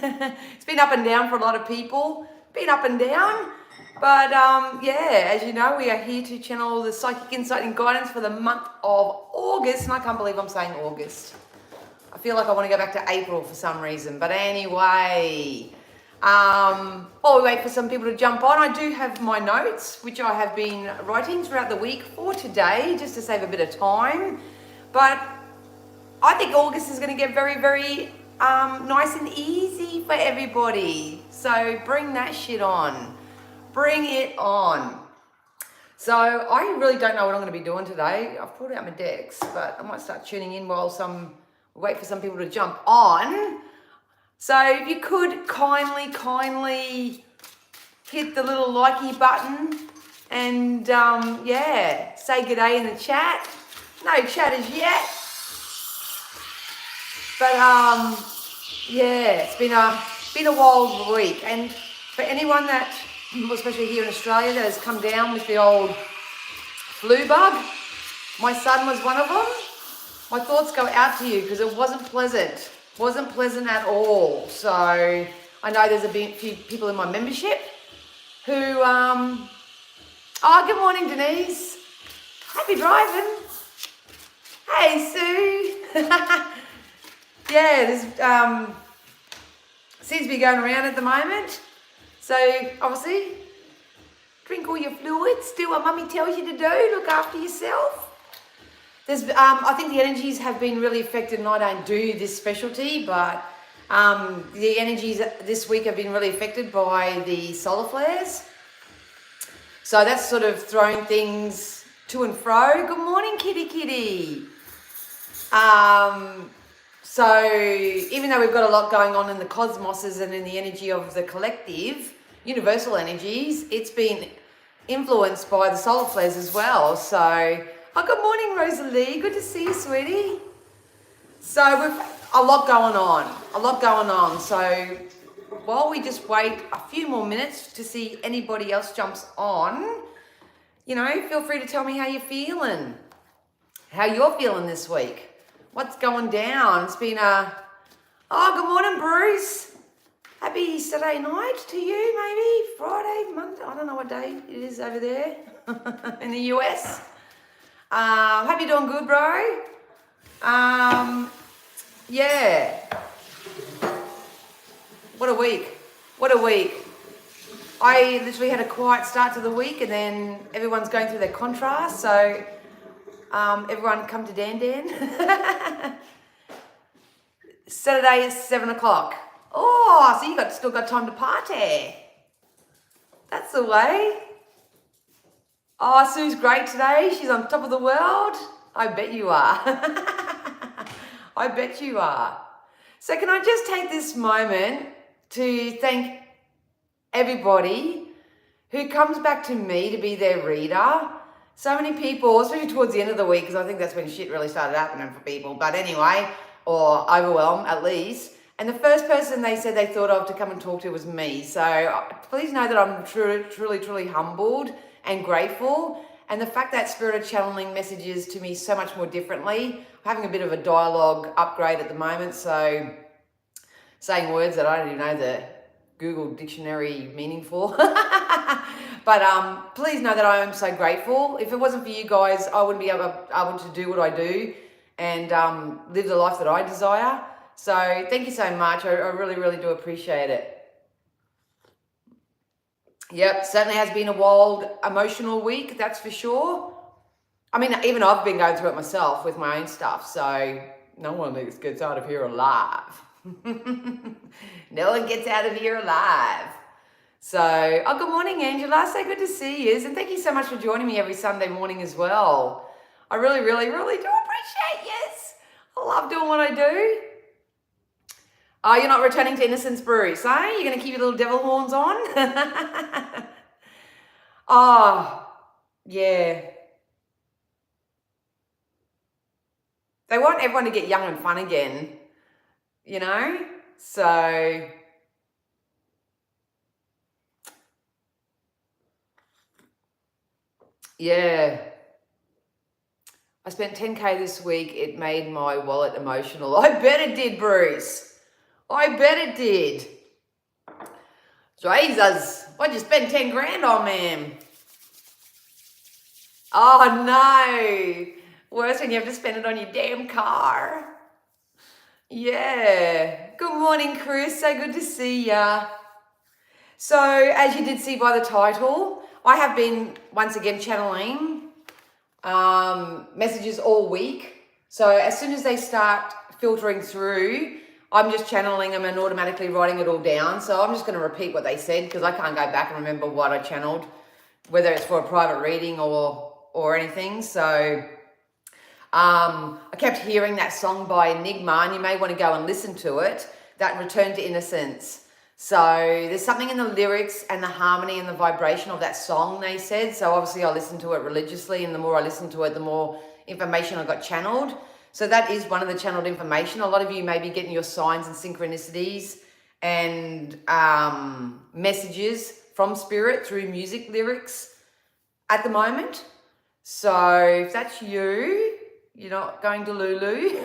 It's been up and down for a lot of people. Been up and down. But yeah, as you know, we are here to channel the psychic insight and guidance for the month of August. And I can't believe I'm saying August. I feel like I want to go back to April for some reason. But anyway, while we wait for some people to jump on, I do have my notes, which I have been writing throughout the week for today, just to save a bit of time. But I think August is going to get very, very nice and easy for everybody. So bring that shit on. Bring it on. So I really don't know what I'm going to be doing today. I've pulled out my decks, but I might start tuning in while wait for some people to jump on. So if you could kindly hit the little likey button and yeah, say good day in the chat. No chat as yet. But yeah, it's been a wild week, and for anyone that, especially here in Australia, that has come down with the old flu bug, my son was one of them. My thoughts go out to you because it wasn't pleasant. Wasn't pleasant at all. So I know there's a few people in my membership who oh, good morning, Denise. Happy driving. Hey, Sue. Yeah, there's seems to be going around at the moment. So obviously, drink all your fluids, do what mummy tells you to do, look after yourself. There's I think the energies have been really affected, and I don't do this specialty, but the energies this week have been really affected by the solar flares. So that's sort of thrown things to and fro. Good morning, kitty. So even though we've got a lot going on in the cosmoses and in the energy of the collective, universal energies, it's been influenced by the solar flares as well. So, oh, good morning, Rosalie. Good to see you, sweetie. So we've a lot going on. So while we just wait a few more minutes to see anybody else jumps on, you know, feel free to tell me how you're feeling this week. What's going down? It's been oh, good morning, Bruce. Happy Saturday night to you, maybe Friday, Monday. I don't know what day it is over there in the US. Hope you're doing good, bro. Yeah. What a week. I literally had a quiet start to the week, and then everyone's going through their contrast. So everyone come to Dan. Saturday is 7 o'clock. Oh, so you still got time to party. That's the way. Oh, Sue's great today. She's on top of the world. I bet you are. I bet you are. So can I just take this moment to thank everybody who comes back to me to be their reader. So many people, especially towards the end of the week, because I think that's when shit really started happening for people. But anyway, or overwhelm at least. And the first person they said they thought of to come and talk to was me. So please know that I'm truly humbled and grateful. And the fact that Spirit are channeling messages to me so much more differently. I'm having a bit of a dialogue upgrade at the moment. So saying words that I don't even know the Google dictionary meaning for. But please know that I am so grateful. If it wasn't for you guys, I wouldn't be able to do what I do and live the life that I desire. So thank you so much. I really do appreciate it. Yep, certainly has been a wild, emotional week, that's for sure. I mean, even I've been going through it myself with my own stuff, so no one gets out of here alive. No one gets out of here alive. So, oh, good morning, Angela. So good to see you. And thank you so much for joining me every Sunday morning as well. I really do appreciate yes. I love doing what I do. Oh, you're not returning to innocence, Bruce, eh? You're going to keep your little devil horns on? Oh, yeah. They want everyone to get young and fun again, you know? So, yeah. I spent 10K this week. It made my wallet emotional. I bet it did, Bruce. I bet it did. Jesus, what'd you spend 10 grand on, ma'am? Oh no. Worse when you have to spend it on your damn car. Yeah. Good morning, Chris. So good to see ya. So, as you did see by the title, I have been once again channeling messages all week. So, as soon as they start filtering through, I'm just channeling them and automatically writing it all down. So, I'm just going to repeat what they said because I can't go back and remember what I channeled, whether it's for a private reading or anything. So, I kept hearing that song by Enigma, and you may want to go and listen to it, that Return to Innocence. So there's something in the lyrics and the harmony and the vibration of that song, they said. So obviously I listened to it religiously, and the more I listened to it, the more information I got channeled. So that is one of the channeled information. A lot of you may be getting your signs and synchronicities and messages from spirit through music lyrics at the moment. So if that's you, you're not going to Lulu.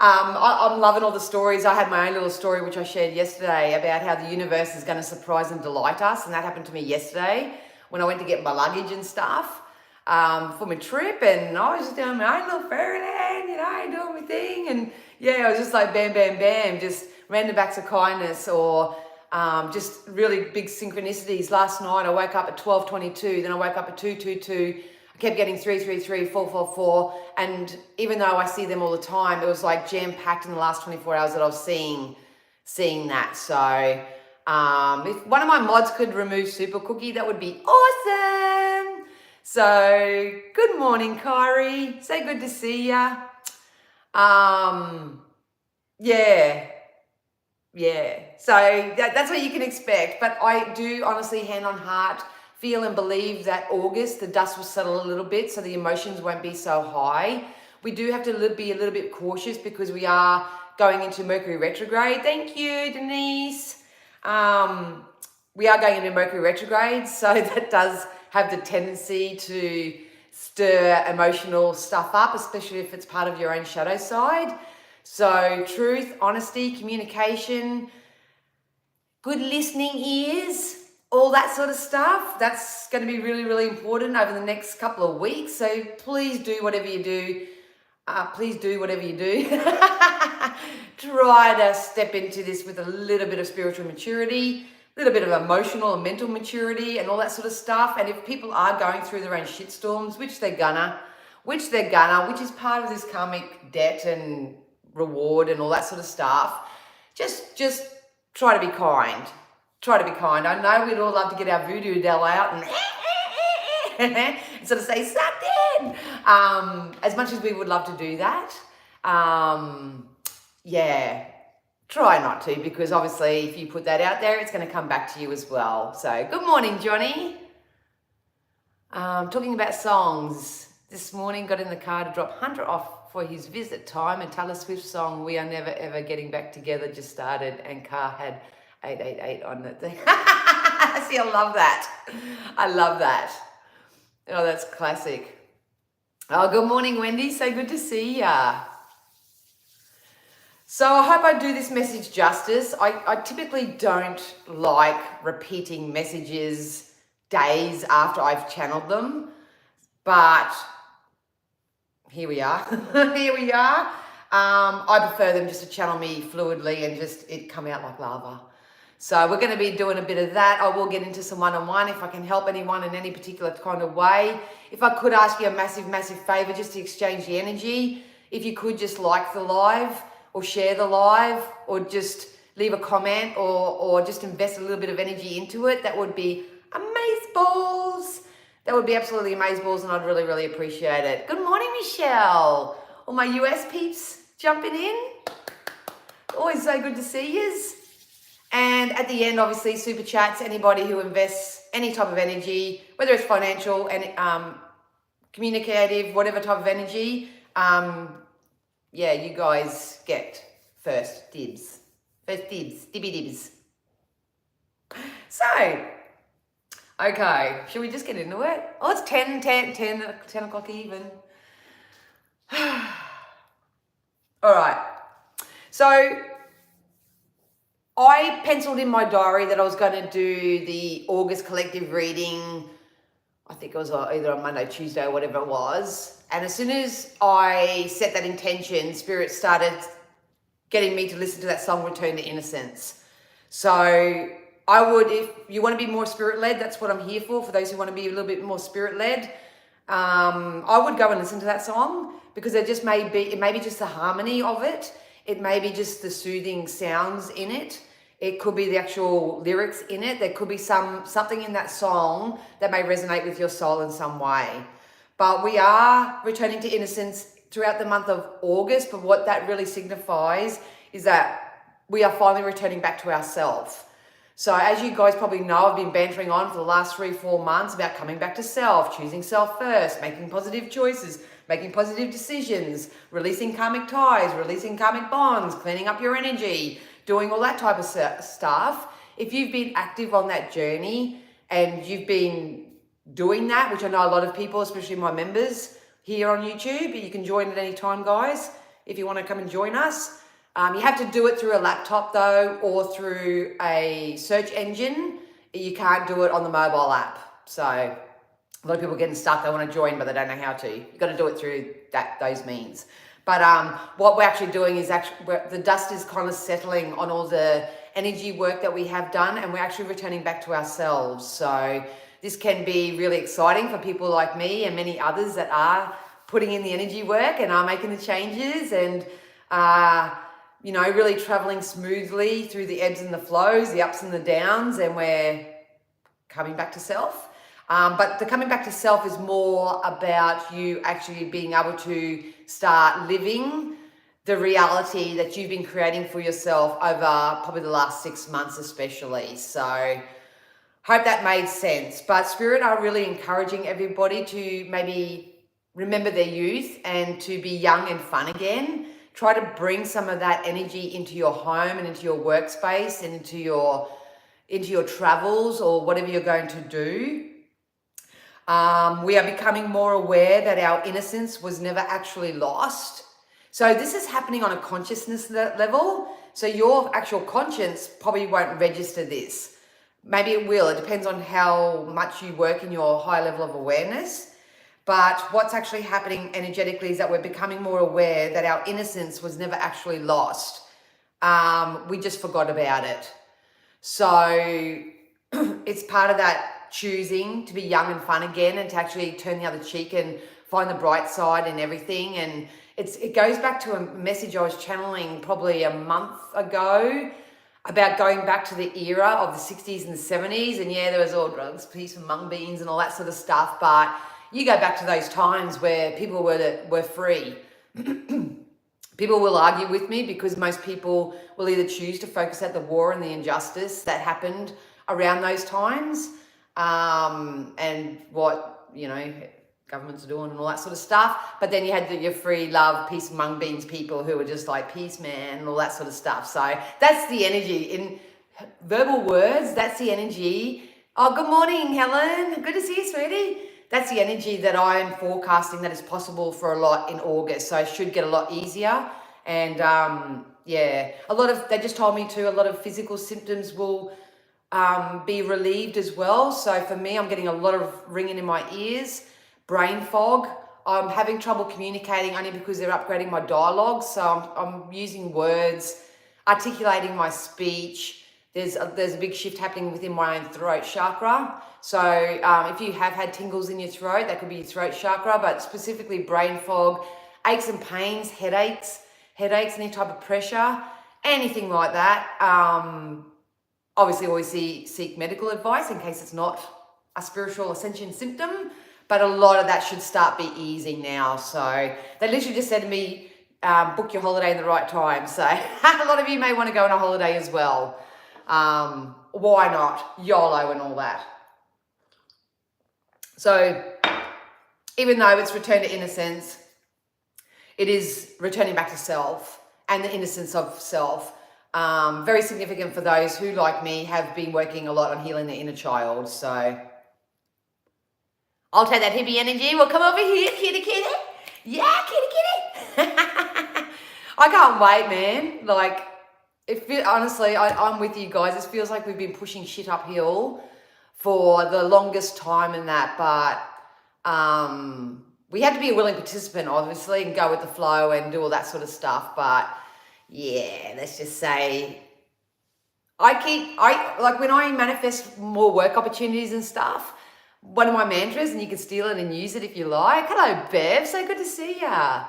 I'm loving all the stories. I had my own little story, which I shared yesterday, about how the universe is going to surprise and delight us. And that happened to me yesterday when I went to get my luggage and stuff for my trip. And I was just doing my own little fairyland, doing my thing. And yeah, I was just like bam, bam, bam, just random acts of kindness or just really big synchronicities. Last night I woke up at 12:22, then I woke up at 2:22. Kept getting 333, 444, and even though I see them all the time, it was like jam-packed in the last 24 hours that I was seeing that. So if one of my mods could remove Super Cookie, that would be awesome. So good morning, Kyrie. So good to see ya. Yeah. So that's what you can expect. But I do honestly, hand on heart, feel and believe that August, the dust will settle a little bit so the emotions won't be so high. We do have to be a little bit cautious because we are going into Mercury Retrograde. Thank you, Denise. We are going into Mercury Retrograde, so that does have the tendency to stir emotional stuff up, especially if it's part of your own shadow side. So truth, honesty, communication, good listening ears, all that sort of stuff, that's going to be really, really important over the next couple of weeks. So please do whatever you do. Try to step into this with a little bit of spiritual maturity, a little bit of emotional and mental maturity and all that sort of stuff. And if people are going through their own shitstorms, which is part of this karmic debt and reward and all that sort of stuff, just try to be kind. Try to be kind. I know we'd all love to get our voodoo doll out and sort of say something. As much as we would love to do that, try not to, because obviously if you put that out there, it's going to come back to you as well. So good morning, Johnny. Talking about songs. This morning got in the car to drop Hunter off for his visit time, and Taylor Swift's song We Are Never Ever Getting Back Together just started, and car had 888 on it. See, I love that. Oh, that's classic. Oh, good morning, Wendy. So good to see ya. So I hope I do this message justice. I typically don't like repeating messages days after I've channeled them, but here we are. I prefer them just to channel me fluidly and just it come out like lava. So we're going to be doing a bit of that. I will get into some one-on-one if I can help anyone in any particular kind of way. If I could ask you a massive, massive favor just to exchange the energy, if you could just like the live or share the live or just leave a comment or just invest a little bit of energy into it, that would be amazeballs. That would be absolutely amazeballs, and I'd really, really appreciate it. Good morning, Michelle. All my US peeps jumping in. Always so good to see yous. And at the end, obviously, super chats, anybody who invests any type of energy, whether it's financial and communicative, whatever type of energy, you guys get first dibs. Dibby dibs. So, okay, should we just get into it? Oh, it's 10 o'clock even. All right. So, I penciled in my diary that I was going to do the August collective reading. I think it was either on Monday, Tuesday, or whatever it was. And as soon as I set that intention, Spirit started getting me to listen to that song, Return to Innocence. So I would, if you want to be more spirit-led, that's what I'm here for those who want to be a little bit more spirit-led. I would go and listen to that song because it may be just the harmony of it. It may be just the soothing sounds in it. It could be the actual lyrics in it. There could be something in that song that may resonate with your soul in some way. But we are returning to innocence throughout the month of August. But what that really signifies is that we are finally returning back to ourselves. So as you guys probably know, I've been bantering on for the last 3-4 months about coming back to self, choosing self first, making positive choices, making positive decisions, releasing karmic ties, releasing karmic bonds, cleaning up your energy, doing all that type of stuff. If you've been active on that journey and you've been doing that, which I know a lot of people, especially my members here on YouTube, you can join at any time, guys, if you want to come and join us. You have to do it through a laptop though, or through a search engine. You can't do it on the mobile app. So a lot of people are getting stuck. They want to join, but they don't know how to. You've got to do it through those means. But what we're actually doing is the dust is kind of settling on all the energy work that we have done, and we're actually returning back to ourselves. So this can be really exciting for people like me and many others that are putting in the energy work and are making the changes and really traveling smoothly through the ebbs and the flows, the ups and the downs, and we're coming back to self. But the coming back to self is more about you actually being able to start living the reality that you've been creating for yourself over probably the last 6 months especially. So hope that made sense. But Spirit are really encouraging everybody to maybe remember their youth and to be young and fun again. Try to bring some of that energy into your home and into your workspace and into your travels or whatever you're going to do. We are becoming more aware that our innocence was never actually lost. So this is happening on a consciousness level. So your actual conscience probably won't register this. Maybe it will. It depends on how much you work in your high level of awareness. But what's actually happening energetically is that we're becoming more aware that our innocence was never actually lost. We just forgot about it. So it's part of that choosing to be young and fun again and to actually turn the other cheek and find the bright side in everything. And it goes back to a message I was channeling probably a month ago about going back to the era of the 60s and the 70s. And yeah, there was all drugs, peace and mung beans and all that sort of stuff. But you go back to those times where people were free. People will argue with me because most people will either choose to focus at the war and the injustice that happened around those times, and what, governments are doing and all that sort of stuff. But then you had your free love, peace and mung beans people who were just like, peace, man, and all that sort of stuff. So that's the energy. In verbal words, that's the energy. Oh, good morning, Helen. Good to see you, sweetie. That's the energy that I'm forecasting that is possible for a lot in August. So it should get a lot easier. And they just told me too, a lot of physical symptoms will be relieved as well. So for me, I'm getting a lot of ringing in my ears, brain fog. I'm having trouble communicating only because they're upgrading my dialogue. So I'm using words, articulating my speech. There's a big shift happening within my own throat chakra. So if you have had tingles in your throat, that could be your throat chakra, but specifically brain fog, aches and pains, headaches, any type of pressure, anything like that. Obviously always seek medical advice in case it's not a spiritual ascension symptom, but a lot of that should start be easing now. So they literally just said to me, book your holiday in the right time. So a lot of you may want to go on a holiday as well. Why not? YOLO and all that. So even though it's return to innocence, it is returning back to self and the innocence of self. Very significant for those who, like me, have been working a lot on healing the inner child. So I'll take that hippie energy. We'll come over here, kitty. Yeah, kitty. I can't wait, man. honestly, I'm with you guys. This feels like we've been pushing shit uphill for the longest time and that, but we have to be a willing participant, obviously, and go with the flow and do all that sort of stuff. But yeah, let's just say like when I manifest more work opportunities and stuff, one of my mantras, and you can steal it and use it if you like. Hello, Bev. So good to see ya.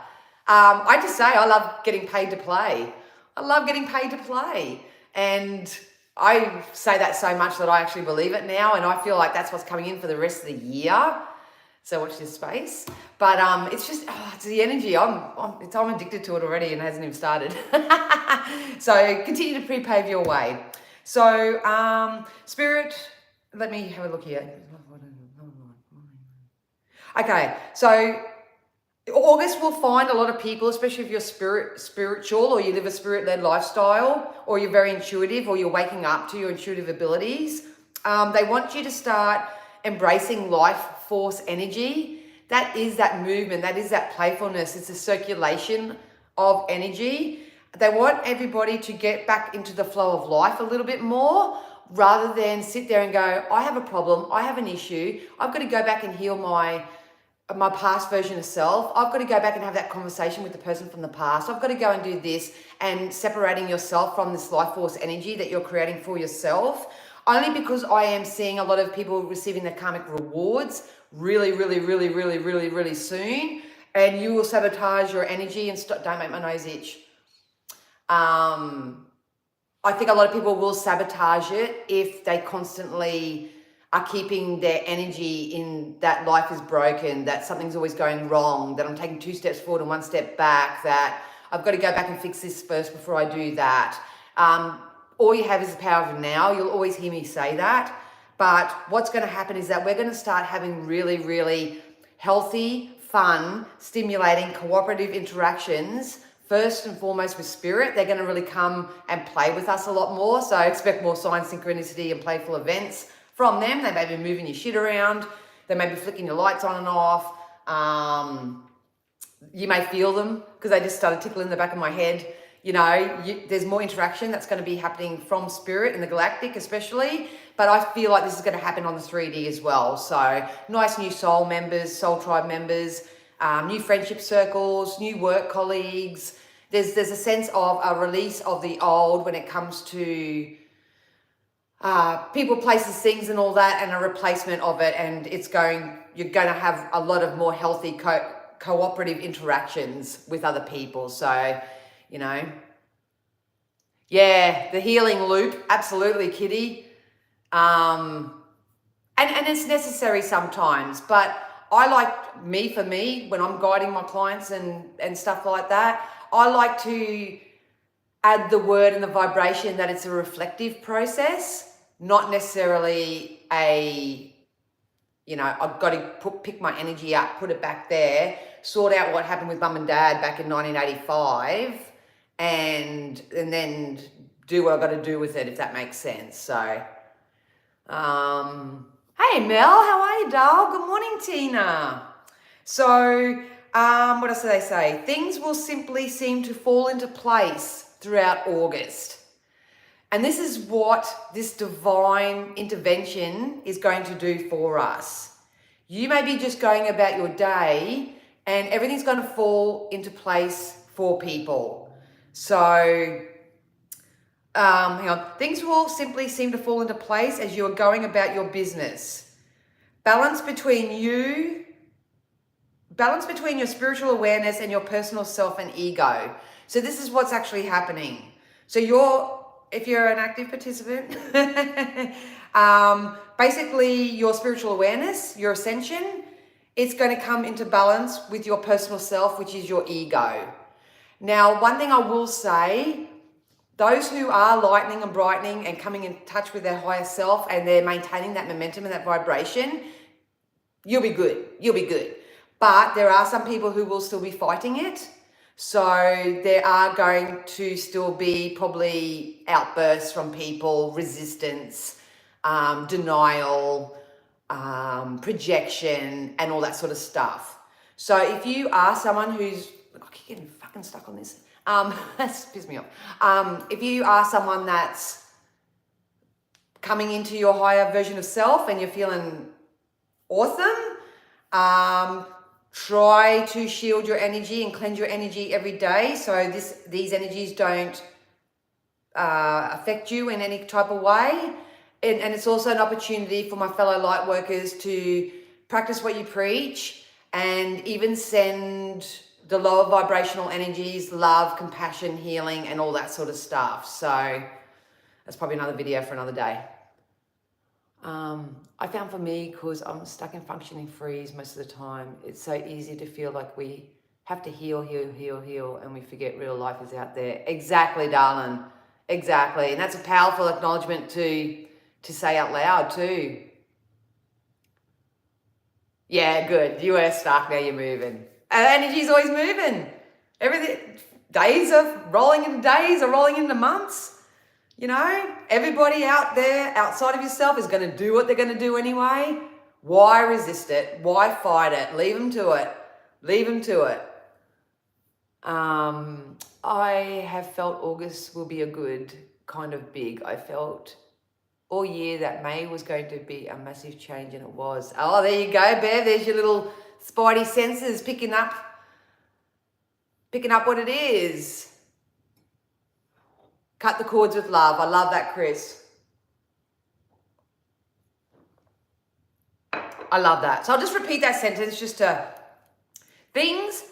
I just say I love getting paid to play. I love getting paid to play. And I say that so much that I actually believe it now, and I feel like that's what's coming in for the rest of the year. So watch this space. But it's just, it's the energy. I'm addicted to it already and it hasn't even started. So continue to pre-pave your way. So Spirit, let me have a look here. Okay, so August will find a lot of people, especially if you're spiritual or you live a spirit-led lifestyle, or you're very intuitive, or you're waking up to your intuitive abilities. They want you to start embracing life force energy. That is that movement, that is that playfulness. It's a circulation of energy. They want everybody to get back into the flow of life a little bit more, rather than sit there and go, I have a problem, I have an issue, I've got to go back and heal my past version of self. I've got to go back and have that conversation with the person from the past. I've got to go and do this, and separating yourself from this life force energy that you're creating for yourself. Only because I am seeing a lot of people receiving their karmic rewards really, really, really, really, really, really soon, and you will sabotage your energy and don't make my nose itch. I think a lot of people will sabotage it if they constantly are keeping their energy in that life is broken, that something's always going wrong, that I'm taking 2 steps forward and 1 step back, that I've got to go back and fix this first before I do that. All you have is the power of now. You'll always hear me say that. But what's going to happen is that we're going to start having really, really healthy, fun, stimulating, cooperative interactions. First and foremost with spirit, they're going to really come and play with us a lot more. So expect more sign synchronicity and playful events from them. They may be moving your shit around. They may be flicking your lights on and off. You may feel them because they just started tickling the back of my head. You know, there's more interaction that's going to be happening from spirit in the galactic especially. But I feel like this is going to happen on the 3D as well. So nice new soul members, soul tribe members, new friendship circles, new work colleagues. There's a sense of a release of the old when it comes to people, places, things and all that, and a replacement of it. And you're going to have a lot of more healthy cooperative interactions with other people. So, you know, yeah, the healing loop. Absolutely, Kitty. And it's necessary sometimes, but I like for me, when I'm guiding my clients and stuff like that, I like to add the word and the vibration that it's a reflective process, not necessarily I've got to pick my energy up, put it back there, sort out what happened with mum and dad back in 1985 and then do what I've got to do with it, if that makes sense. So, hey Mel, how are you, doll? Good morning, Tina. So, what else do they say? Things will simply seem to fall into place throughout August. And this is what this divine intervention is going to do for us. You may be just going about your day and everything's going to fall into place for people. So, hang on. Things will simply seem to fall into place as you are going about your business. Balance between your spiritual awareness and your personal self and ego. So this is what's actually happening. So if you're an active participant, basically your spiritual awareness, your ascension, it's going to come into balance with your personal self, which is your ego. Now, one thing I will say, those who are lightening and brightening and coming in touch with their higher self and they're maintaining that momentum and that vibration, you'll be good. You'll be good. But there are some people who will still be fighting it. So there are going to still be probably outbursts from people, resistance, denial, projection, and all that sort of stuff. So if you are someone who's, I keep getting fucking stuck on this. That's pissed me off. If you are someone that's coming into your higher version of self and you're feeling awesome, try to shield your energy and cleanse your energy every day so these energies don't affect you in any type of way. And it's also an opportunity for my fellow light workers to practice what you preach and even send the lower vibrational energies, love, compassion, healing, and all that sort of stuff. So that's probably another video for another day. I found for me, because I'm stuck in functioning freeze most of the time, it's so easy to feel like we have to heal, and we forget real life is out there. Exactly, darling. Exactly. And that's a powerful acknowledgement to say out loud too. Yeah, good. You were stuck, now you're moving. And energy's always moving. Everything, days are rolling into months. You know, everybody out there outside of yourself is going to do what they're going to do anyway. Why resist it? Why fight it? Leave them to it. Leave them to it. I have felt August will be a good kind of big. I felt all year that May was going to be a massive change, and it was. Oh, there you go, Bear. There's your little spidey senses picking up what it is. Cut the cords with love. I love that, Chris. I love that. So I'll just repeat that sentence just to... Things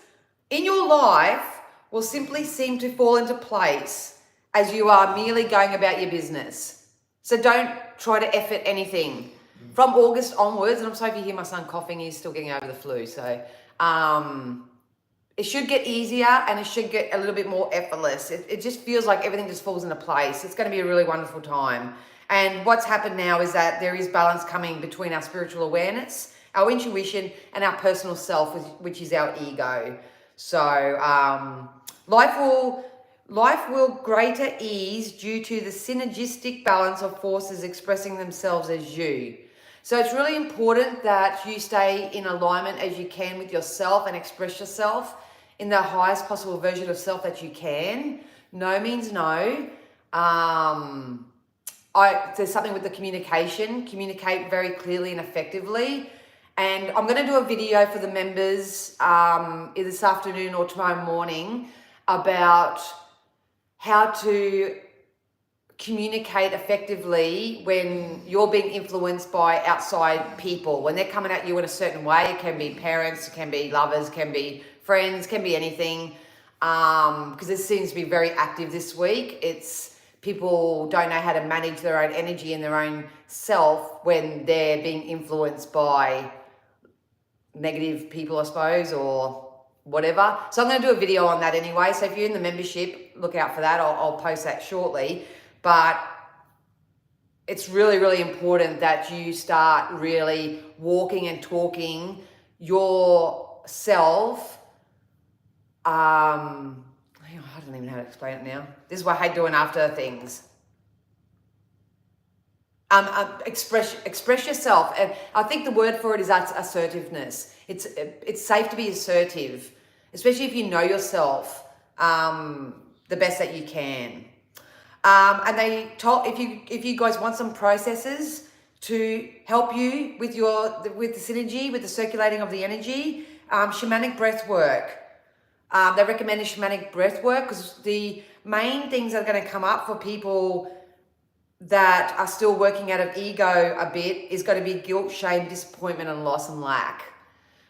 in your life will simply seem to fall into place as you are merely going about your business. So don't try to effort anything. From August onwards, and I'm sorry if you hear my son coughing, he's still getting over the flu. So it should get easier and it should get a little bit more effortless. It just feels like everything just falls into place. It's going to be a really wonderful time. And what's happened now is that there is balance coming between our spiritual awareness, our intuition, and our personal self, which is our ego. So life will greater ease due to the synergistic balance of forces expressing themselves as you. So it's really important that you stay in alignment as you can with yourself and express yourself in the highest possible version of self that you can. No means no. There's something with the communication. Communicate very clearly and effectively. And I'm going to do a video for the members either this afternoon or tomorrow morning about how to communicate effectively when you're being influenced by outside people. When they're coming at you in a certain way, it can be parents, it can be lovers, it can be friends, can be anything. Because this seems to be very active this week. It's people don't know how to manage their own energy and their own self when they're being influenced by negative people, I suppose, or whatever. So I'm going to do a video on that anyway. So if you're in the membership, look out for that. I'll post that shortly. But it's really, really important that you start really walking and talking yourself. I don't even know how to explain it now. This is what I hate doing after things. Express yourself, and I think the word for it is assertiveness. It's safe to be assertive, especially if you know yourself the best that you can. And they told if you guys want some processes to help you with the synergy, with the circulating of the energy, shamanic breath work. They recommend shamanic breath work because the main things that are going to come up for people that are still working out of ego a bit is going to be guilt, shame, disappointment, and loss and lack.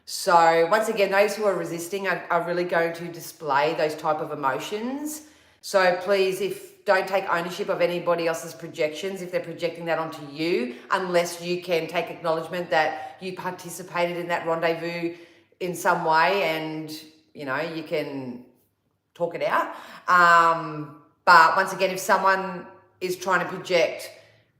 So once again, those who are resisting are really going to display those type of emotions. So please, don't take ownership of anybody else's projections if they're projecting that onto you, unless you can take acknowledgement that you participated in that rendezvous in some way and, you know, you can talk it out. But once again, if someone is trying to project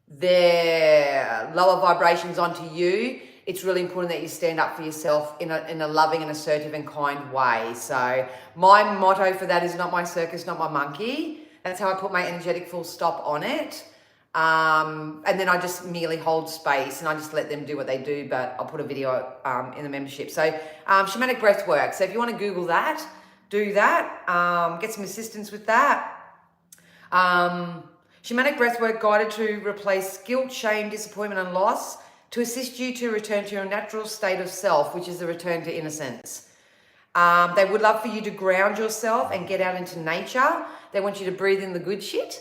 their lower vibrations onto you, it's really important that you stand up for yourself in a loving and assertive and kind way. So my motto for that is not my circus, not my monkey. That's how I put my energetic full stop on it. And then I just merely hold space and I just let them do what they do, but I'll put a video in the membership. So shamanic breath work. So if you want to Google that, do that. Get some assistance with that. Shamanic breathwork guided to replace guilt, shame, disappointment, and loss to assist you to return to your natural state of self, which is the return to innocence. They would love for you to ground yourself and get out into nature. They want you to breathe in the good shit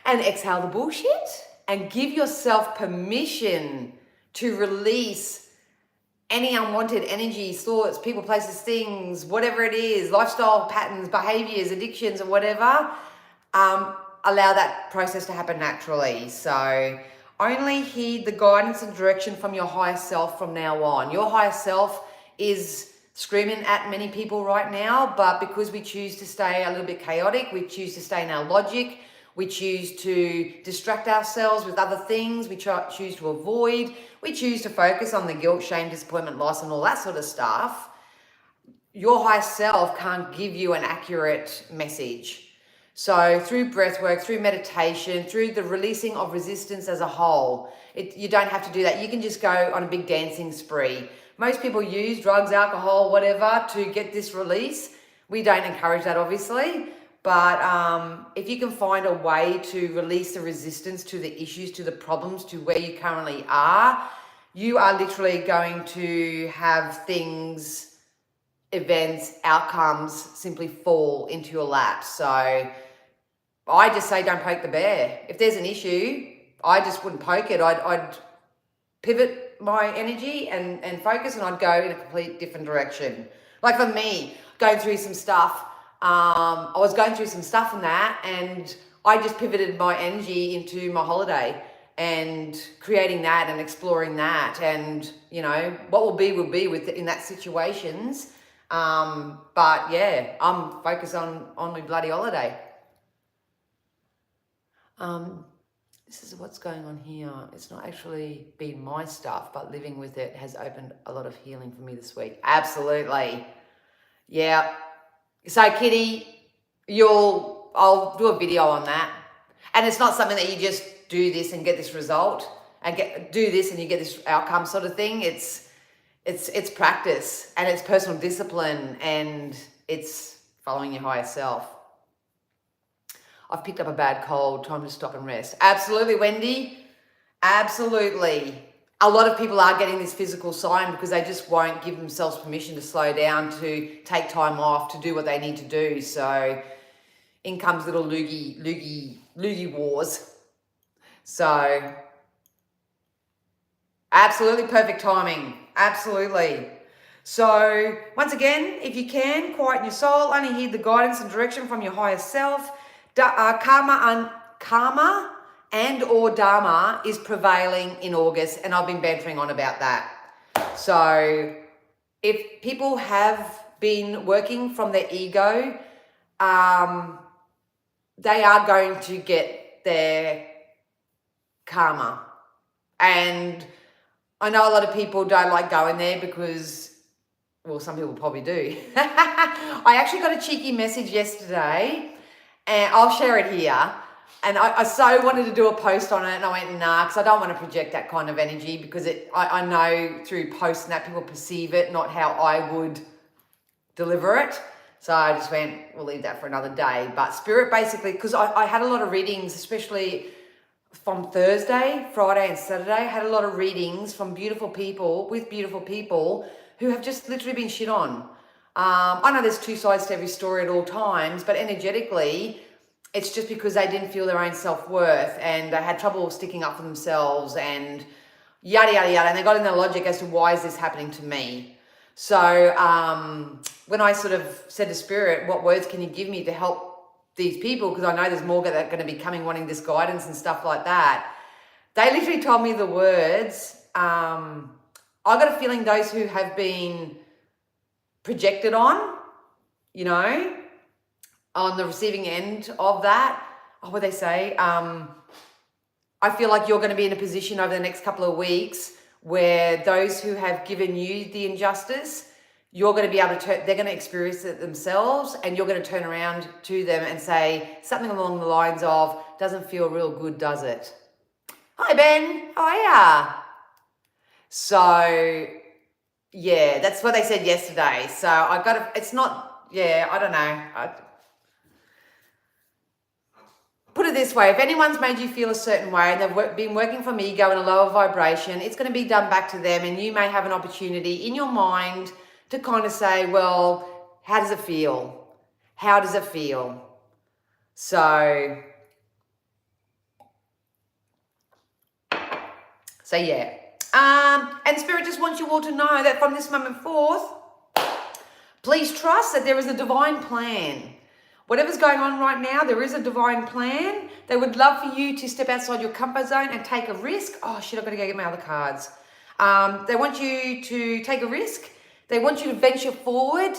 and exhale the bullshit and give yourself permission to release any unwanted energies, thoughts, people, places, things, whatever it is, lifestyle patterns, behaviors, addictions, or whatever. Allow that process to happen naturally. So only heed the guidance and direction from your higher self from now on. Your higher self is screaming at many people right now, but because we choose to stay a little bit chaotic, we choose to stay in our logic, we choose to distract ourselves with other things, we choose to avoid, we choose to focus on the guilt, shame, disappointment, loss, and all that sort of stuff. Your higher self can't give you an accurate message. So through breath work, through meditation, through the releasing of resistance as a whole, you don't have to do that. You can just go on a big dancing spree. Most people use drugs, alcohol, whatever to get this release. We don't encourage that, obviously. But if you can find a way to release the resistance to the issues, to the problems, to where you currently are, you are literally going to have things, events, outcomes simply fall into your lap. So I just say don't poke the bear. If there's an issue, I just wouldn't poke it. I'd pivot my energy and focus, and I'd go in a complete different direction. Like for me, going through some stuff, I was going through some stuff in that, and I just pivoted my energy into my holiday and creating that and exploring that, and you know what will be in that situations. But yeah, I'm focused on my bloody holiday. This is what's going on here. It's not actually been my stuff, but living with it has opened a lot of healing for me this week. Absolutely. Yeah. So Kitty, I'll do a video on that. And it's not something that you just do this and get this result and do this and you get this outcome sort of thing. It's practice, and it's personal discipline, and it's following your higher self. I've picked up a bad cold, time to stop and rest. Absolutely, Wendy. Absolutely. A lot of people are getting this physical sign because they just won't give themselves permission to slow down, to take time off, to do what they need to do. So in comes little loogie wars. So absolutely perfect timing. Absolutely. So once again, if you can, quieten your soul, only heed the guidance and direction from your higher self. Karma and or Dharma is prevailing in August, and I've been bantering on about that. So if people have been working from their ego, they are going to get their karma. And I know a lot of people don't like going there because, well, some people probably do. I actually got a cheeky message yesterday, and I'll share it here. And I so wanted to do a post on it, and I went, nah, because I don't want to project that kind of energy, because I know through posts and that people perceive it, not how I would deliver it. So I just went, we'll leave that for another day. But Spirit basically, because I had a lot of readings, especially from Thursday, Friday and Saturday, I had a lot of readings from beautiful people, with beautiful people who have just literally been shit on. I know there's two sides to every story at all times, but energetically, it's just because they didn't feel their own self-worth, and they had trouble sticking up for themselves, and yada, yada, yada. And they got in their logic as to why is this happening to me? So when I sort of said to Spirit, what words can you give me to help these people? Because I know there's more that are going to be coming wanting this guidance and stuff like that. They literally told me the words, I got a feeling those who have been projected on, you know, on the receiving end of that, what they say, I feel like you're going to be in a position over the next couple of weeks where those who have given you the injustice, you're going to be able to they're going to experience it themselves, and you're going to turn around to them and say something along the lines of, doesn't feel real good, does it? Hi, Ben. How are ya? So, yeah, that's what they said yesterday. So it's not yeah, I don't know. Put it this way, if anyone's made you feel a certain way and they've been working from ego in a lower vibration, it's going to be done back to them, and you may have an opportunity in your mind to kind of say, well, how does it feel? How does it feel? So yeah. And Spirit just wants you all to know that from this moment forth, please trust that there is a divine plan. Whatever's going on right now, there is a divine plan. They would love for you to step outside your comfort zone and take a risk. Oh shit, I've got to go get my other cards. They want you to take a risk. They want you to venture forward.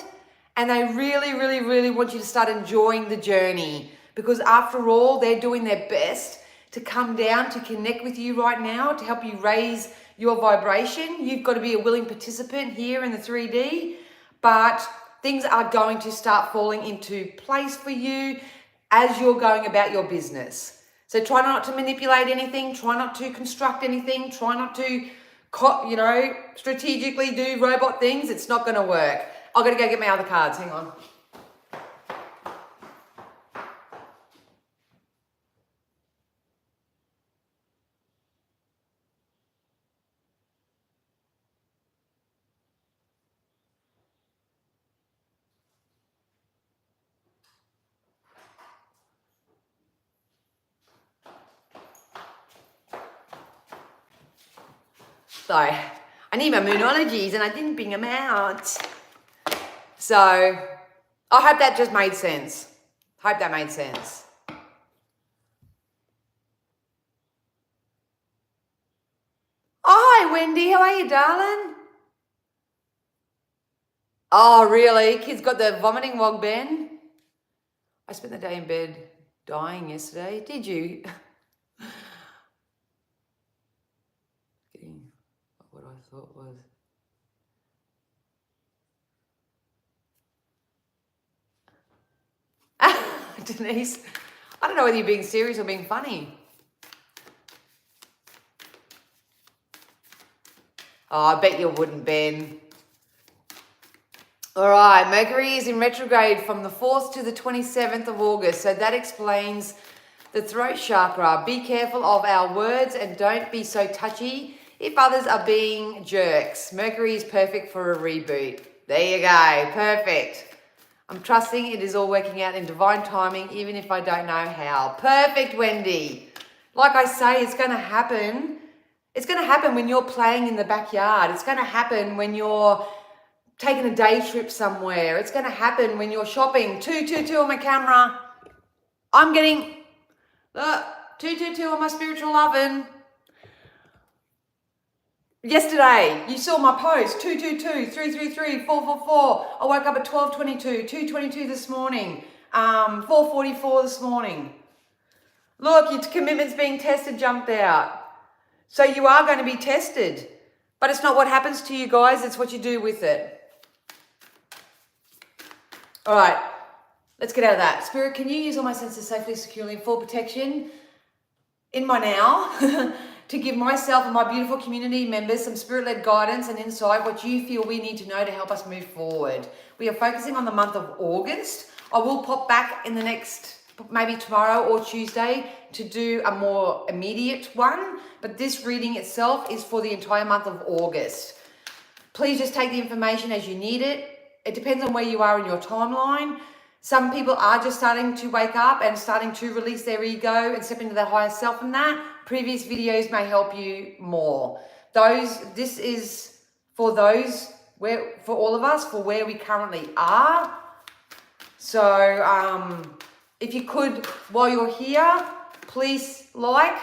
And they really, really, really want you to start enjoying the journey. Because after all, they're doing their best to come down, to connect with you right now, to help you raise your vibration. You've got to be a willing participant here in the 3D. But things are going to start falling into place for you as you're going about your business. So try not to manipulate anything. Try not to construct anything. Try not to, strategically do robot things. It's not going to work. I've got to go get my other cards. Hang on. Sorry, I need my moonologies and I didn't bring them out. So, I hope that just made sense. Hope that made sense. Oh, hi Wendy, how are you, darling? Oh, really? Kids got the vomiting wog, Ben? I spent the day in bed dying yesterday. Did you? What I thought was... Denise, I don't know whether you're being serious or being funny. Oh, I bet you wouldn't, Ben. All right, Mercury is in retrograde from the 4th to the 27th of August. So that explains the throat chakra. Be careful of our words and don't be so touchy if others are being jerks. Mercury is perfect for a reboot. There you go, perfect. I'm trusting it is all working out in divine timing, even if I don't know how. Perfect, Wendy. Like I say, it's going to happen. It's going to happen when you're playing in the backyard. It's going to happen when you're taking a day trip somewhere. It's going to happen when you're shopping. 222 on my camera. I'm getting 222 on my spiritual oven. Yesterday, you saw my post, 222, 333, 444. I woke up at 12:22, 2:22 this morning, 4:44 this morning. Look, your commitment's being tested, jumped out. So you are going to be tested. But it's not what happens to you guys, it's what you do with it. All right, let's get out of that. Spirit, can you use all my senses safely, securely, and full protection in my now? To give myself and my beautiful community members some spirit-led guidance and insight, what you feel we need to know to help us move forward. We are focusing on the month of August. I will pop back in the next, maybe tomorrow or Tuesday, to do a more immediate one, but this reading itself is for the entire month of August. Please just take the information as you need it. It depends on where you are in your timeline. Some people are just starting to wake up and starting to release their ego and step into their higher self, and that previous videos may help you more. This is for those, for all of us, for where we currently are. So if you could, while you're here, please like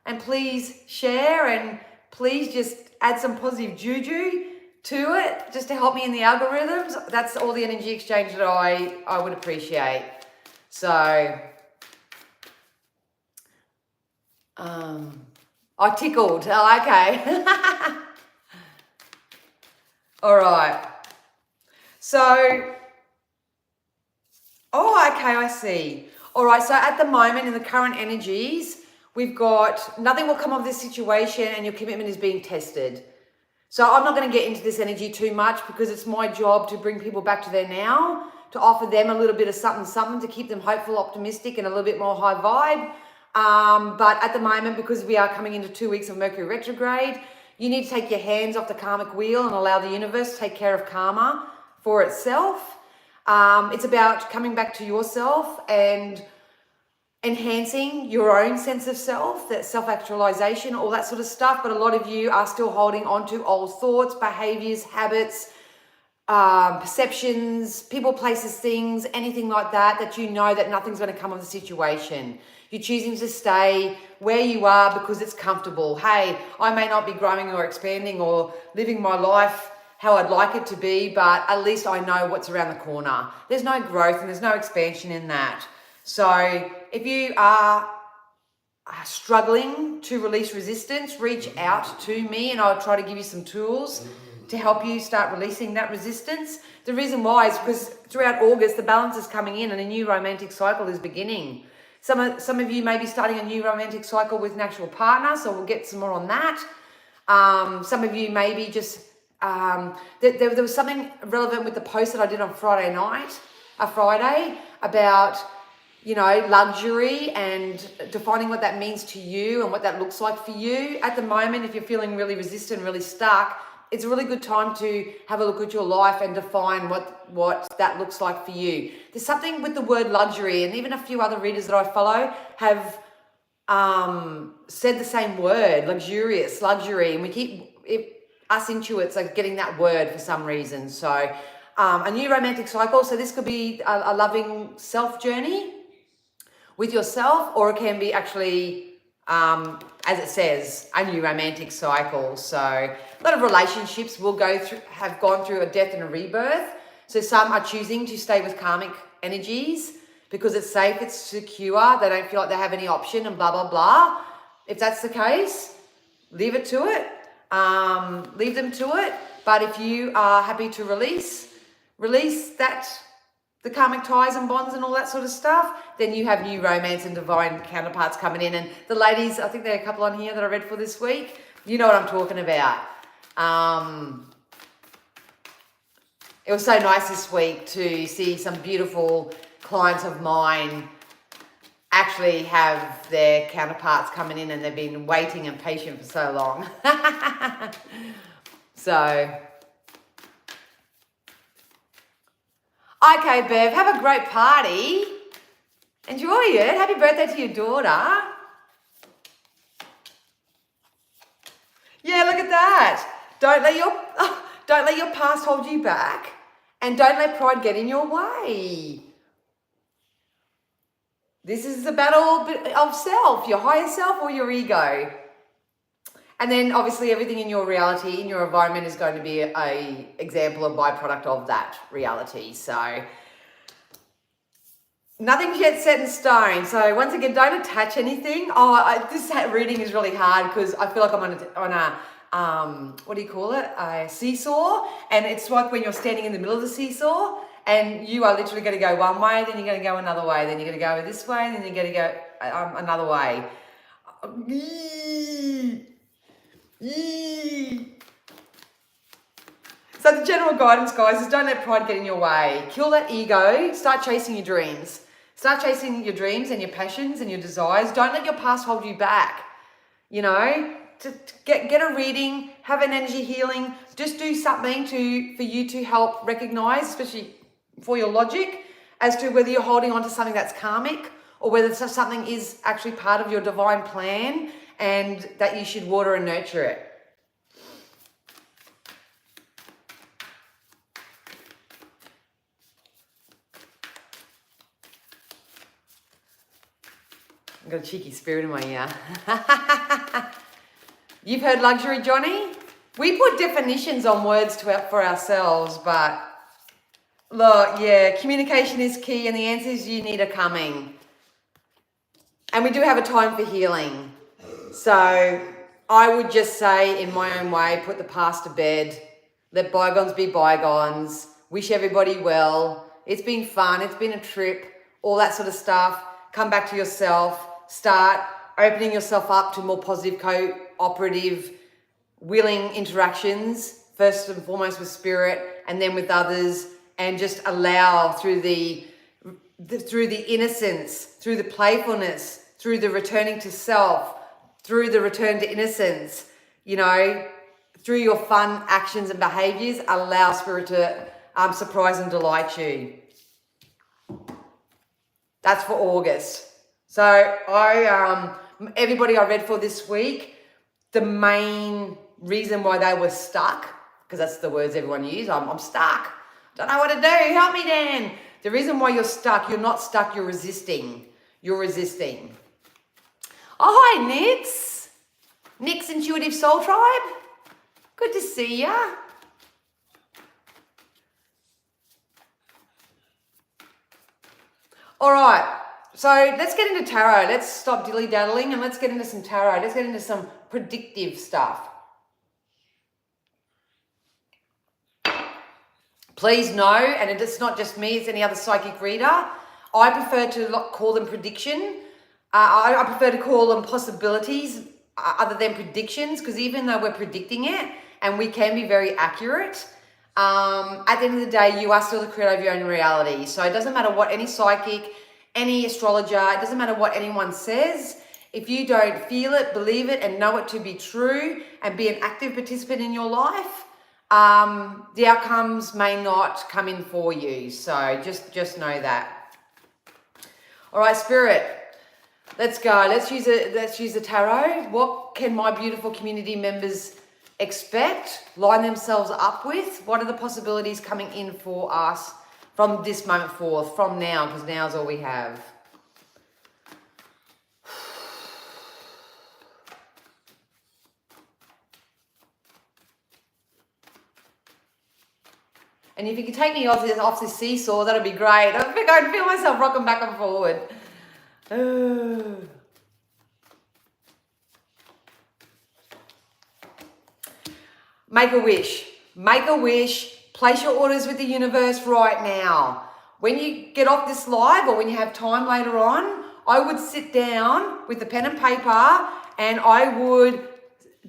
and please share and please just add some positive juju to it, just to help me in the algorithms. That's all the energy exchange that I would appreciate. So, I tickled. Oh, okay. All right. So, oh, okay, I see. All right, so at the moment in the current energies, we've got nothing will come of this situation and your commitment is being tested. So I'm not going to get into this energy too much because it's my job to bring people back to their now. to offer them a little bit of something to keep them hopeful, optimistic, and a little bit more high vibe. But at the moment, because we are coming into 2 weeks of Mercury Retrograde, you need to take your hands off the karmic wheel and allow the universe to take care of karma for itself. It's about coming back to yourself and enhancing your own sense of self, that self-actualization, all that sort of stuff. But a lot of you are still holding on to old thoughts, behaviors, habits, perceptions, people, places, things, anything like that, that you know that nothing's going to come of the situation. You're choosing to stay where you are because it's comfortable. Hey, I may not be growing or expanding or living my life how I'd like it to be, but at least I know what's around the corner. There's no growth and there's no expansion in that. So if you are struggling to release resistance, reach out to me and I'll try to give you some tools to help you start releasing that resistance. The reason why is because throughout August, the balance is coming in and a new romantic cycle is beginning. Some of you may be starting a new romantic cycle with an actual partner, so we'll get some more on that. Some of you maybe just, there was something relevant with the post that I did on Friday, about, you know, luxury and defining what that means to you and what that looks like for you. At the moment, if you're feeling really resistant, really stuck, it's a really good time to have a look at your life and define what that looks like for you. There's something with the word luxury, and even a few other readers that I follow have said the same word, luxurious, luxury, and we keep, us intuits are getting that word for some reason. So a new romantic cycle, so this could be a loving self journey with yourself, or it can be actually, as it says, a new romantic cycle. So a lot of relationships will have gone through a death and a rebirth. So some are choosing to stay with karmic energies because it's safe, it's secure, they don't feel like they have any option and blah, blah, blah. If that's the case, leave it to it. Leave them to it. But if you are happy to release that, the karmic ties and bonds and all that sort of stuff, then you have new romance and divine counterparts coming in. And the ladies, I think there are a couple on here that I read for this week. You know what I'm talking about. It was so nice this week to see some beautiful clients of mine actually have their counterparts coming in, and they've been waiting and patient for so long. So, okay, Bev, have a great party. Enjoy it. Happy birthday to your daughter. Yeah, look at that. Don't let your past hold you back, and don't let pride get in your way. This is a battle of self, your higher self or your ego. And then obviously everything in your reality, in your environment, is going to be an example, a byproduct of that reality. So nothing's yet set in stone. So once again, don't attach anything. This reading is really hard because I feel like I'm on a what do you call it? A seesaw. And it's like when you're standing in the middle of the seesaw and you are literally going to go one way, then you're going to go another way, then you're going to go this way, then you're going to go another way. So the general guidance, guys, is don't let pride get in your way. Kill that ego. Start chasing your dreams. Start chasing your dreams and your passions and your desires. Don't let your past hold you back. You know, to get a reading, have an energy healing. Just do something for you to help recognize, especially for your logic, as to whether you're holding on to something that's karmic or whether something is actually part of your divine plan and that you should water and nurture it. I've got a cheeky spirit in my ear. You've heard luxury, Johnny? We put definitions on words for ourselves, but look, yeah, communication is key, and the answers you need are coming. And we do have a time for healing. So I would just say, in my own way, put the past to bed. Let bygones be bygones. Wish everybody well. It's been fun. It's been a trip. All that sort of stuff. Come back to yourself. Start opening yourself up to more positive, cooperative, willing interactions. First and foremost with spirit, and then with others. and just allow through the innocence, through the playfulness, through the returning to self, through the return to innocence, you know, through your fun actions and behaviors, allow Spirit to surprise and delight you. That's for August. So everybody I read for this week, the main reason why they were stuck, because that's the words everyone uses, I'm stuck, don't know what to do, help me Dan. The reason why you're stuck, you're not stuck, you're resisting. You're resisting. Oh, hi, Nix. Nix Intuitive Soul Tribe. Good to see ya. All right, so let's get into tarot. Let's stop dilly-daddling and let's get into some tarot. Let's get into some predictive stuff. Please know, and it's not just me, it's any other psychic reader, I prefer to call them prediction. I prefer to call them possibilities other than predictions, because even though we're predicting it and we can be very accurate, at the end of the day, you are still the creator of your own reality. So it doesn't matter what any psychic, any astrologer, it doesn't matter what anyone says. If you don't feel it, believe it, and know it to be true and be an active participant in your life, the outcomes may not come in for you. So just know that. All right, Spirit, let's go. Let's use the tarot. What can my beautiful community members expect, line themselves up with? What are the possibilities coming in for us from this moment forth, from now, because now's all we have. And if you could take me off this seesaw, that'd be great. I think I'd feel myself rocking back and forward. Make a wish. Make a wish. Place your orders with the universe right now. When you get off this live or when you have time later on, I would sit down with the pen and paper and I would,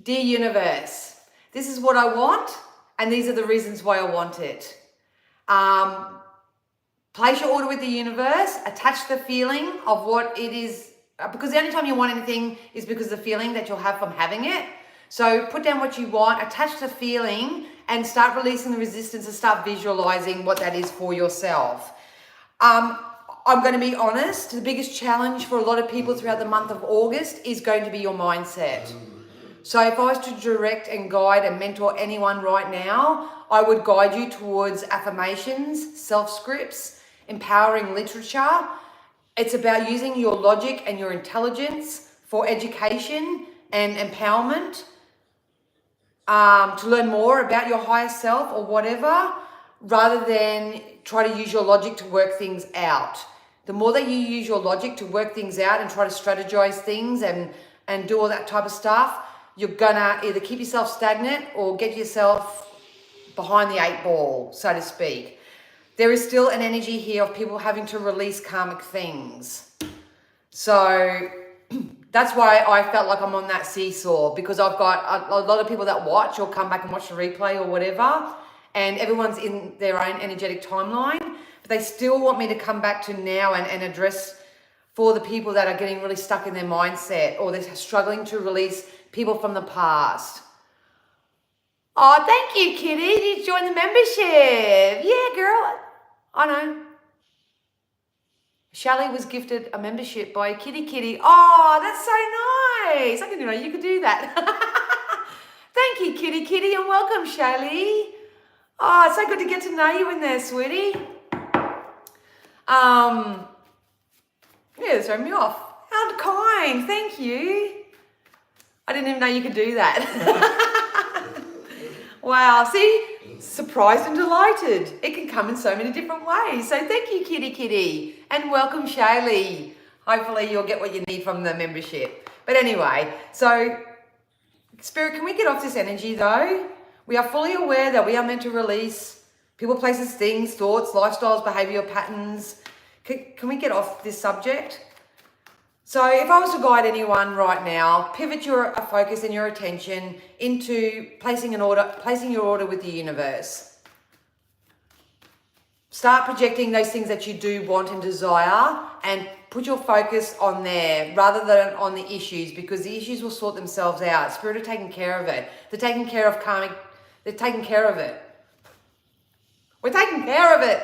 dear universe, this is what I want and these are the reasons why I want it. Place your order with the universe, attach the feeling of what it is, because the only time you want anything is because of the feeling that you'll have from having it. So put down what you want, attach the feeling, and start releasing the resistance and start visualizing what that is for yourself. I'm going to be honest, the biggest challenge for a lot of people throughout the month of August is going to be your mindset. So if I was to direct and guide and mentor anyone right now, I would guide you towards affirmations, self-scripts, empowering literature. It's about using your logic and your intelligence for education and empowerment, to learn more about your higher self or whatever, rather than try to use your logic to work things out. The more that you use your logic to work things out and try to strategize things and do all that type of stuff, you're gonna either keep yourself stagnant or get yourself behind the 8 ball, so to speak. There is still an energy here of people having to release karmic things. So that's why I felt like I'm on that seesaw, because I've got a lot of people that watch or come back and watch the replay or whatever, and everyone's in their own energetic timeline, but they still want me to come back to now and address for the people that are getting really stuck in their mindset or they're struggling to release people from the past. Oh, thank you, Kitty. You joined the membership. Yeah, girl. I know. Shelley was gifted a membership by Kitty. Oh, that's so nice. I didn't know you could do that. Thank you, Kitty, and welcome, Shelley. Oh, it's so good to get to know you in there, sweetie. Yeah, throw me off. How kind. Thank you. I didn't even know you could do that. Wow, see? Surprised and delighted. It can come in so many different ways. So thank you, Kitty, and welcome, Shaylee. Hopefully you'll get what you need from the membership. But anyway, so Spirit, can we get off this energy though? We are fully aware that we are meant to release people, places, things, thoughts, lifestyles, behavioral patterns. Can we get off this subject? So if I was to guide anyone right now, pivot your focus and your attention into placing your order with the universe. start projecting those things that you do want and desire, and put your focus on there rather than on the issues, because the issues will sort themselves out. Spirit are taking care of it. They're taking care of karmic. They're taking care of it. We're taking care of it.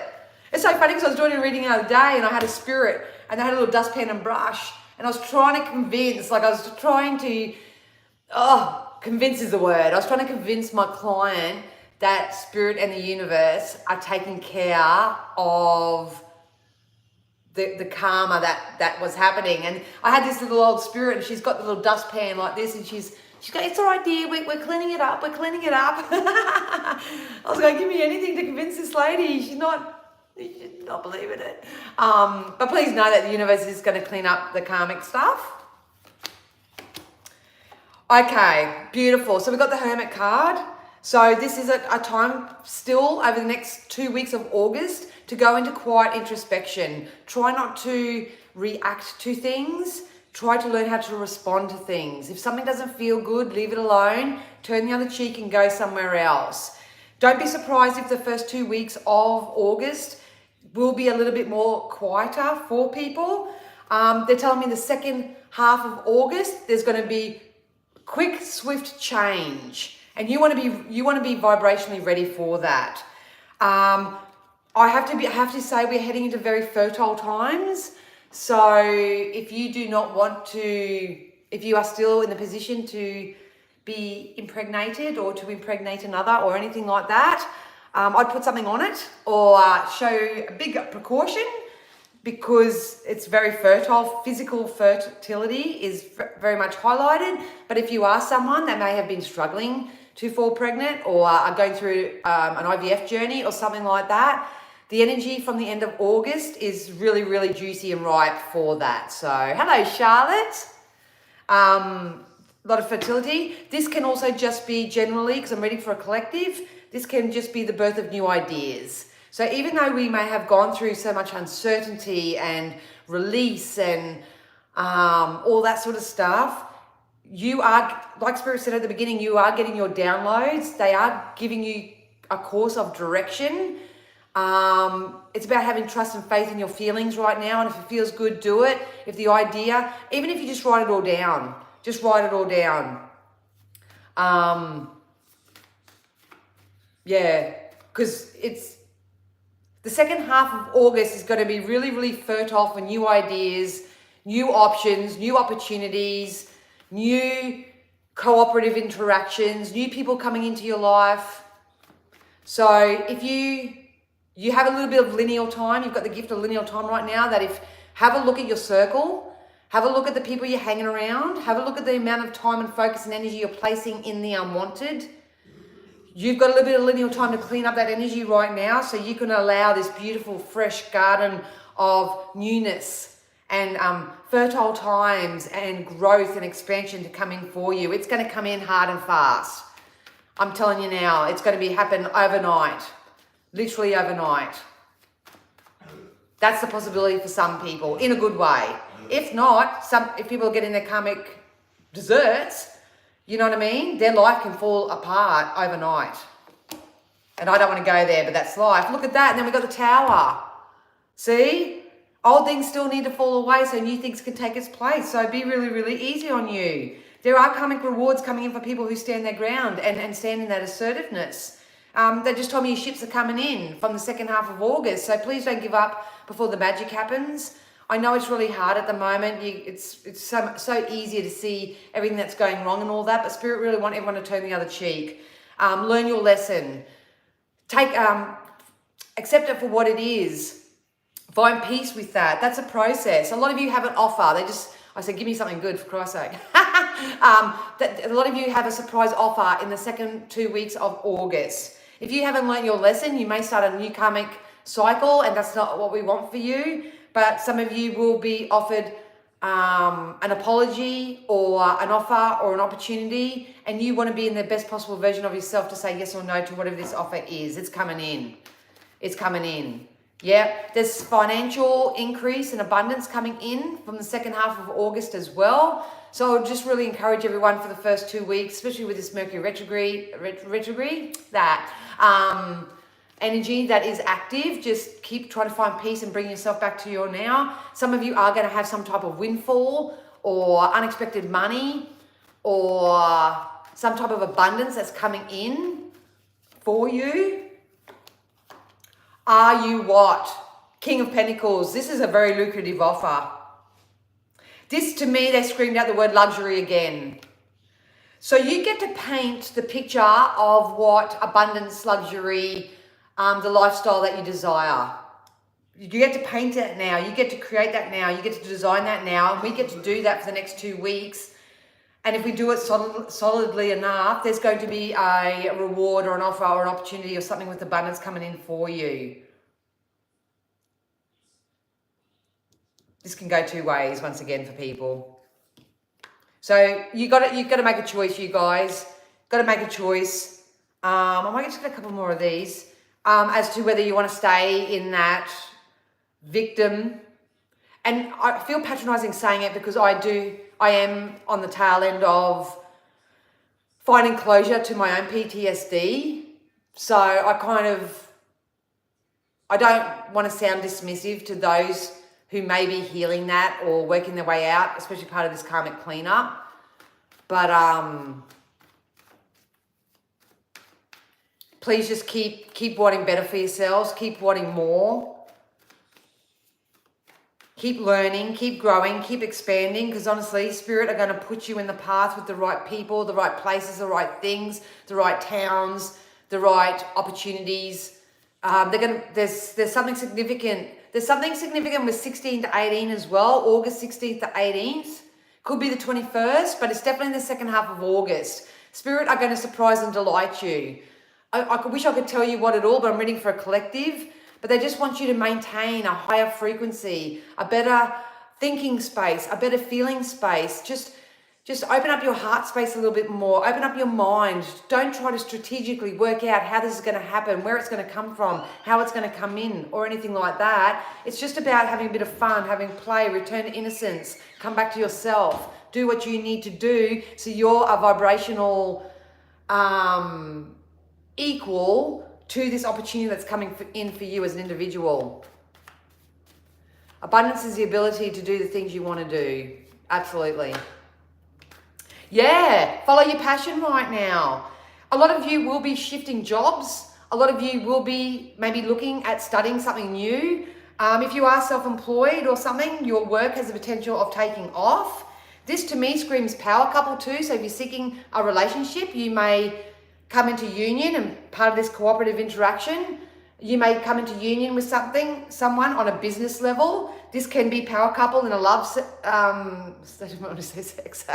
It's so funny because I was doing a reading the other day and I had a spirit and they had a little dustpan and brush, and I was trying to convince, convince is the word. I was trying to convince my client that spirit and the universe are taking care of the karma that was happening. And I had this little old spirit, and she's got the little dustpan like this, and she's going, it's all right, dear, we're cleaning it up, we're cleaning it up. I was going, give me anything to convince this lady. She's not believing it. But please know that the universe is going to clean up the karmic stuff. Okay, beautiful. So we've got the Hermit card. So this is a time still over the next 2 weeks of August to go into quiet introspection. Try not to react to things. Try to learn how to respond to things. If something doesn't feel good, leave it alone. Turn the other cheek and go somewhere else. Don't be surprised if the first 2 weeks of August will be a little bit more quieter for people. They're telling me the second half of August, there's going to be quick, swift change. And you want to be vibrationally ready for that. I have to say we're heading into very fertile times. So if you do not want to, if you are still in the position to be impregnated or to impregnate another or anything like that, I'd put something on it or show a big precaution, because it's very fertile. Physical fertility is very much highlighted. But if you are someone that may have been struggling to fall pregnant or are going through an IVF journey or something like that, the energy from the end of August is really, really juicy and ripe for that. So, hello, Charlotte. A lot of fertility. This can also just be generally, because I'm reading for a collective, this can just be the birth of new ideas. So even though we may have gone through so much uncertainty and release and all that sort of stuff, you are, like Spirit said at the beginning, you are getting your downloads. They are giving you a course of direction. It's about having trust and faith in your feelings right now. And if it feels good, do it. If the idea, even if you just write it all down, just write it all down. Yeah, because it's, the second half of August is going to be really, really fertile for new ideas, new options, new opportunities, new cooperative interactions, new people coming into your life. So if you have a little bit of lineal time, you've got the gift of lineal time right now, that if, have a look at your circle, have a look at the people you're hanging around, have a look at the amount of time and focus and energy you're placing in the unwanted. You've got a little bit of lineal time to clean up that energy right now, so you can allow this beautiful, fresh garden of newness and fertile times and growth and expansion to come in for you. It's going to come in hard and fast. I'm telling you now, it's going to happen overnight, literally overnight. That's the possibility for some people, in a good way. If not, if people are getting their karmic desserts, you know what I mean? Their life can fall apart overnight. And I don't want to go there, but that's life. Look at that. And then we've got the Tower. See? Old things still need to fall away so new things can take its place. So be really, really easy on you. There are karmic rewards coming in for people who stand their ground and stand in that assertiveness. They just told me your ships are coming in from the second half of August. So please don't give up before the magic happens. I know it's really hard at the moment. It's so easier to see everything that's going wrong and all that, but Spirit really want everyone to turn the other cheek. Learn your lesson. Accept it for what it is. Find peace with that. That's a process. A lot of you have an offer. I said, give me something good, for Christ's sake. A lot of you have a surprise offer in the second 2 weeks of August. If you haven't learned your lesson, you may start a new karmic cycle, and that's not what we want for you. But some of you will be offered an apology or an offer or an opportunity, and you want to be in the best possible version of yourself to say yes or no to whatever this offer is. It's coming in. It's coming in. Yeah, there's financial increase and abundance coming in from the second half of August as well. So I'll just really encourage everyone for the first 2 weeks, especially with this Mercury retrograde, energy that is active. Just keep trying to find peace and bring yourself back to your now. Some of you are going to have some type of windfall or unexpected money or some type of abundance that's coming in for you. Are you what? King of Pentacles. This is a very lucrative offer. This, to me, they screamed out the word luxury again. So you get to paint the picture of what abundance, luxury, the lifestyle that you desire. You get to paint it now. You get to create that now. You get to design that now. And we get to do that for the next 2 weeks. And if we do it solidly enough, there's going to be a reward or an offer or an opportunity or something with abundance coming in for you. This can go 2 ways once again for people. So you've got to make a choice, you guys. Got to make a choice. I might just get a couple more of these as to whether you want to stay in that victim. And I feel patronizing saying it because I am on the tail end of finding closure to my own PTSD. So I don't want to sound dismissive to those who may be healing that or working their way out, especially part of this karmic cleanup. But please just keep wanting better for yourselves, keep wanting more. Keep learning, keep growing, keep expanding, because honestly, Spirit are going to put you in the path with the right people, the right places, the right things, the right towns, the right opportunities. There's something significant. There's something significant with 16 to 18 as well, August 16th to 18th. Could be the 21st, but it's definitely in the second half of August. Spirit are going to surprise and delight you. I wish I could tell you what it all, but I'm reading for a collective. But they just want you to maintain a higher frequency, a better thinking space, a better feeling space. Just open up your heart space a little bit more. Open up your mind. Don't try to strategically work out how this is going to happen, where it's going to come from, how it's going to come in, or anything like that. It's just about having a bit of fun, having play, return to innocence, come back to yourself, do what you need to do so you're a vibrational equal to this opportunity that's coming in for you as an individual. Abundance is the ability to do the things you want to do. Absolutely. Yeah, follow your passion right now. A lot of you will be shifting jobs. A lot of you will be maybe looking at studying something new. If you are self-employed or something, your work has the potential of taking off. This to me screams power couple too. So if you're seeking a relationship, you may come into union and part of this cooperative interaction. You may come into union with someone on a business level. This can be power couple in a love, I didn't want to say sex.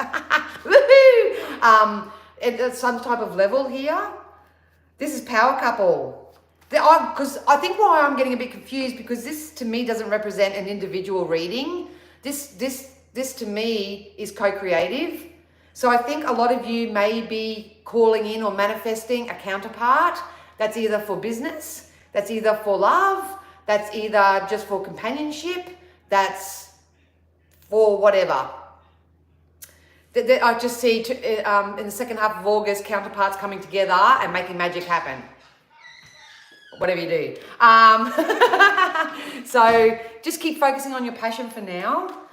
Woohoo! At some type of level here. This is power couple. Because I think why I'm getting a bit confused, because this to me doesn't represent an individual reading. This to me is co-creative. So I think a lot of you may be calling in or manifesting a counterpart that's either for business, that's either for love, that's either just for companionship, that's for whatever. I just see in the second half of August, counterparts coming together and making magic happen. Whatever you do. So just keep focusing on your passion for now.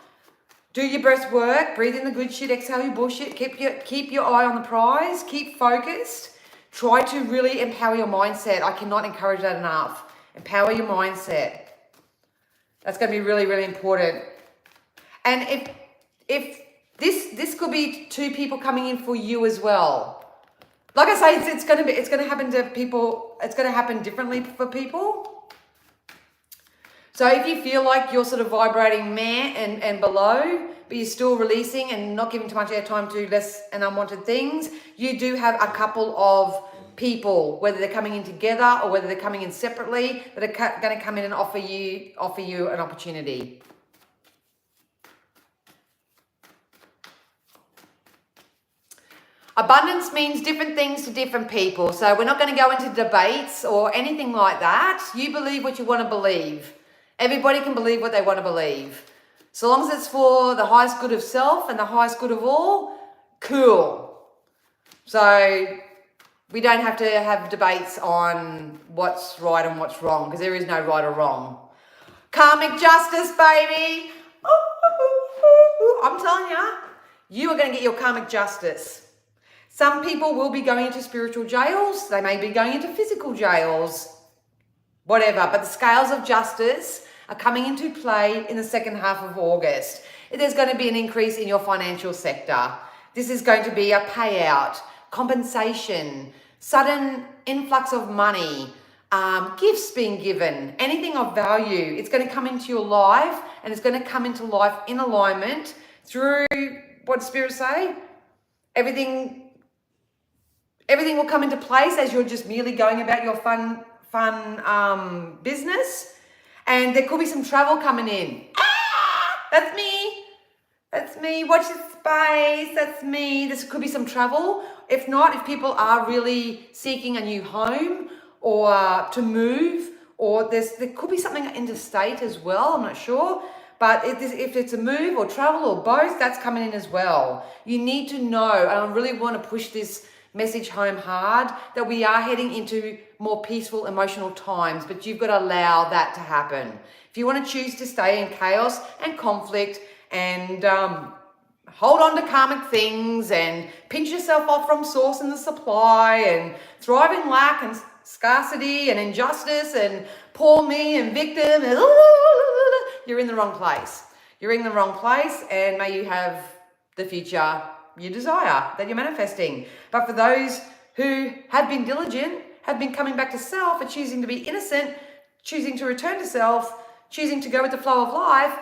Do your breath work, breathe in the good shit, exhale your bullshit, keep your eye on the prize, keep focused. Try to really empower your mindset. I cannot encourage that enough. Empower your mindset. That's going to be really, really important. And if this could be 2 people coming in for you as well. Like I say, it's going to happen to people. It's going to happen differently for people. So if you feel like you're sort of vibrating meh and below, but you're still releasing and not giving too much airtime to less and unwanted things, you do have a couple of people, whether they're coming in together or whether they're coming in separately, that are going to come in and offer you an opportunity. Abundance means different things to different people. So we're not going to go into debates or anything like that. You believe what you want to believe. Everybody can believe what they want to believe. So long as it's for the highest good of self and the highest good of all, cool. So We don't have to have debates on what's right and what's wrong, because there is no right or wrong. Karmic justice, baby. I'm telling you are going to get your karmic justice. Some people will be going into spiritual jails. They may be going into physical jails, whatever. But the scales of justice are coming into play in the second half of August. There's going to be an increase in your financial sector. This is going to be a payout, compensation, sudden influx of money, gifts being given, anything of value. It's going to come into your life, and it's going to come into life in alignment through what spirits say. Everything will come into place as you're just merely going about your fun business. And there could be some travel coming in. That's me. That's me. Watch the space. That's me. This could be some travel. If not, if people are really seeking a new home or to move, or there could be something interstate as well. I'm not sure. But if it's a move or travel or both, that's coming in as well. You need to know, and I really want to push this message home hard, that we are heading into more peaceful emotional times, but you've got to allow that to happen. If you want to choose to stay in chaos and conflict and hold on to karmic things and pinch yourself off from source and the supply and thrive in lack and scarcity and injustice and poor me and victim, and you're in the wrong place. You're in the wrong place, and may you have the future you desire, that you're manifesting. But for those who have been diligent, have been coming back to self, are choosing to be innocent, choosing to return to self, choosing to go with the flow of life,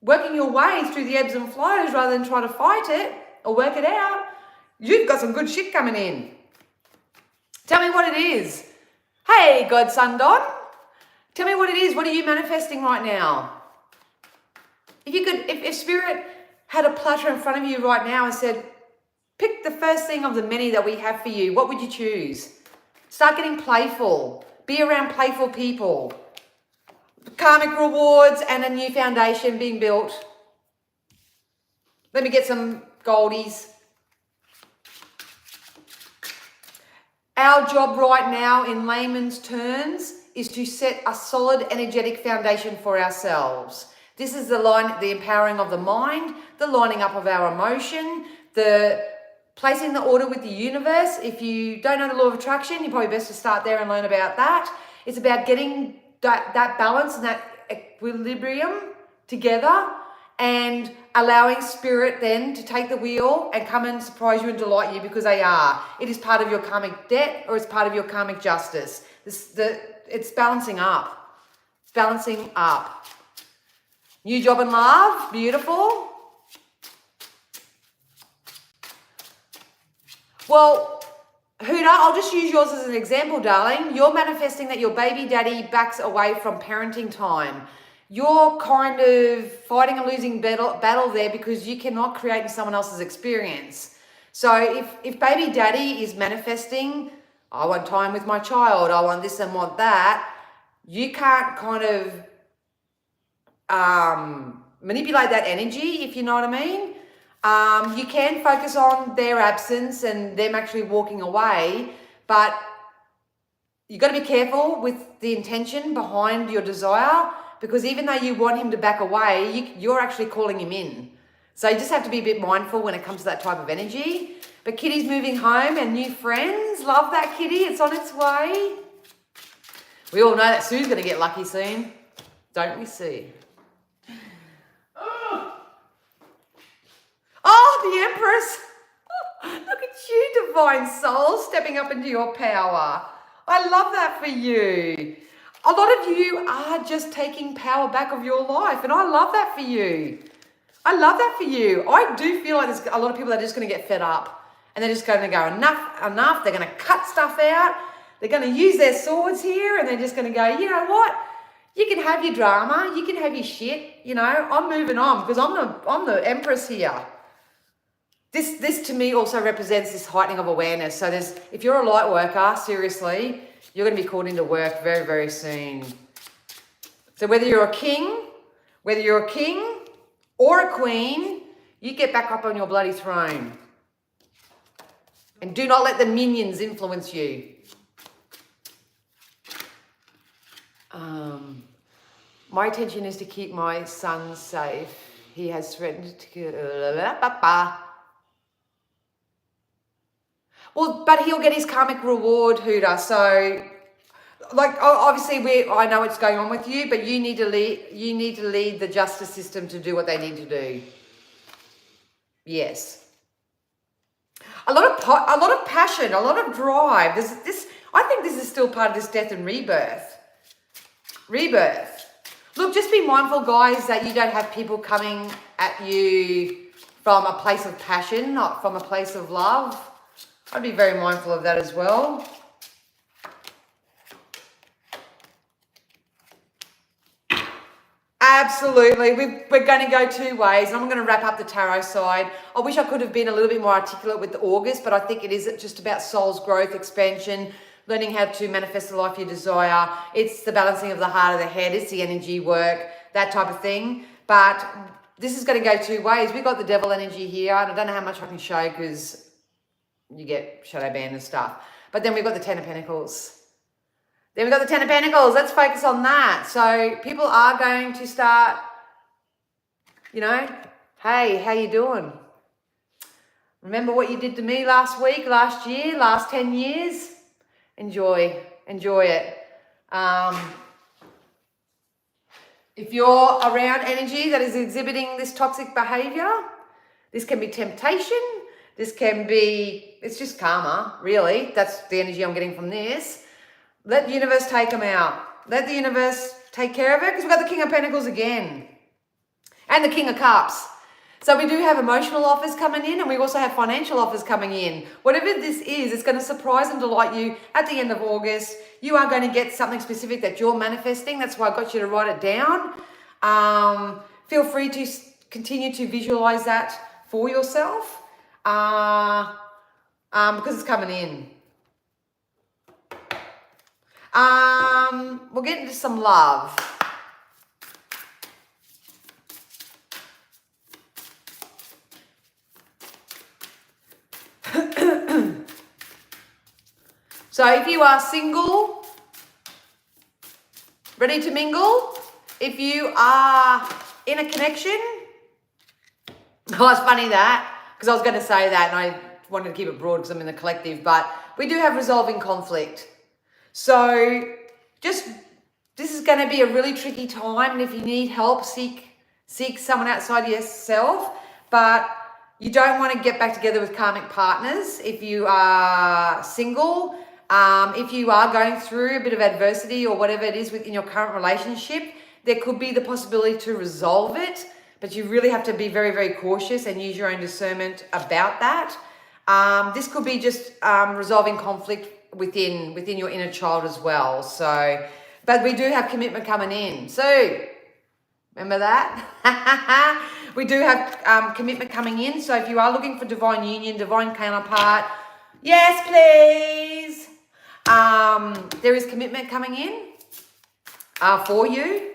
working your way through the ebbs and flows rather than try to fight it or work it out, you've got some good shit coming in. Tell me what it is. Hey, Godson Don, tell me what it is. What are you manifesting right now? If Spirit had a platter in front of you right now and said, pick the first thing of the many that we have for you, what would you choose? Start getting playful. Be around playful people. Karmic rewards and a new foundation being built. Let me get some goldies. Our job right now, in layman's terms, is to set a solid energetic foundation for ourselves. This is the empowering of the mind, the lining up of our emotion, the placing the order with the universe. If you don't know the law of attraction, you're probably best to start there and learn about that. It's about getting that balance and that equilibrium together and allowing Spirit then to take the wheel and come and surprise you and delight you, because they are. It is part of your karmic debt, or it's part of your karmic justice. It's balancing up. It's balancing up. New job and love, beautiful. Well, Huda, I'll just use yours as an example, darling. You're manifesting that your baby daddy backs away from parenting time. You're kind of fighting a losing battle there because you cannot create in someone else's experience. So if baby daddy is manifesting, I want time with my child, I want this and want that, you can't kind of manipulate that energy, if you know what I mean. You can focus on their absence and them actually walking away, but you've got to be careful with the intention behind your desire, because even though you want him to back away, you're actually calling him in. So you just have to be a bit mindful when it comes to that type of energy. But Kitty's moving home and new friends. Love that, Kitty. It's on its way. We all know that Sue's going to get lucky soon. Don't we, Sue? Oh, the Empress. Look at you, divine soul, stepping up into your power. I love that for you. A lot of you are just taking power back of your life, and I love that for you. I love that for you. I do feel like there's a lot of people that are just going to get fed up, and they're just going to go, enough. They're going to cut stuff out. They're going to use their swords here, and they're just going to go, you know what? You can have your drama. You can have your shit. You know, I'm moving on because I'm the Empress here. This to me also represents this heightening of awareness. So if you're a light worker, seriously, you're going to be called into work very, very soon. So whether you're a king or a queen, you get back up on your bloody throne. And do not let the minions influence you. My intention is to keep my son safe. He has threatened to... Well, but he'll get his karmic reward, Huda. So, like, obviously, I know what's going on with you, but you need to lead. You need to lead the justice system to do what they need to do. Yes. A lot of passion, a lot of drive. I think this is still part of this death and rebirth. Look, just be mindful, guys, that you don't have people coming at you from a place of passion, not from a place of love. I'd be very mindful of that as well. Absolutely. We're going to go two ways. And I'm going to wrap up the tarot side. I wish I could have been a little bit more articulate with the August, but I think it is just about soul's growth, expansion, learning how to manifest the life you desire. It's the balancing of the heart of the head. It's the energy work, that type of thing. But this is going to go two ways. We've got the devil energy here, and I don't know how much I can show because you get shadow banned and stuff. But then we've got the Ten of Pentacles. Let's focus on that. So people are going to start, you know, hey, how you doing? Remember what you did to me last week, last year, last 10 years? Enjoy it. If you're around energy that is exhibiting this toxic behavior, this can be temptation. This can be, it's just karma, really. That's the energy I'm getting from this. Let the universe take them out. Let the universe take care of it, because we've got the King of Pentacles again. And the King of Cups. So we do have emotional offers coming in, and we also have financial offers coming in. Whatever this is, it's going to surprise and delight you at the end of August. You are going to get something specific that you're manifesting. That's why I got you to write it down. Feel free to continue to visualize that for yourself, because it's coming in. We'll get into some love. So if you are single, ready to mingle, if you are in a connection, oh, it's funny that, because I was going to say that and I wanted to keep it broad because I'm in the collective, but we do have resolving conflict. So this is going to be a really tricky time, and if you need help, seek someone outside yourself, but you don't want to get back together with karmic partners if you are single. If you are going through a bit of adversity or whatever it is within your current relationship, there could be the possibility to resolve it, but you really have to be very, very cautious and use your own discernment about that. This could be just resolving conflict within your inner child as well. So, but we do have commitment coming in. So, remember that? We do have commitment coming in. So if you are looking for divine union, divine counterpart, yes, please. There is commitment coming in for you.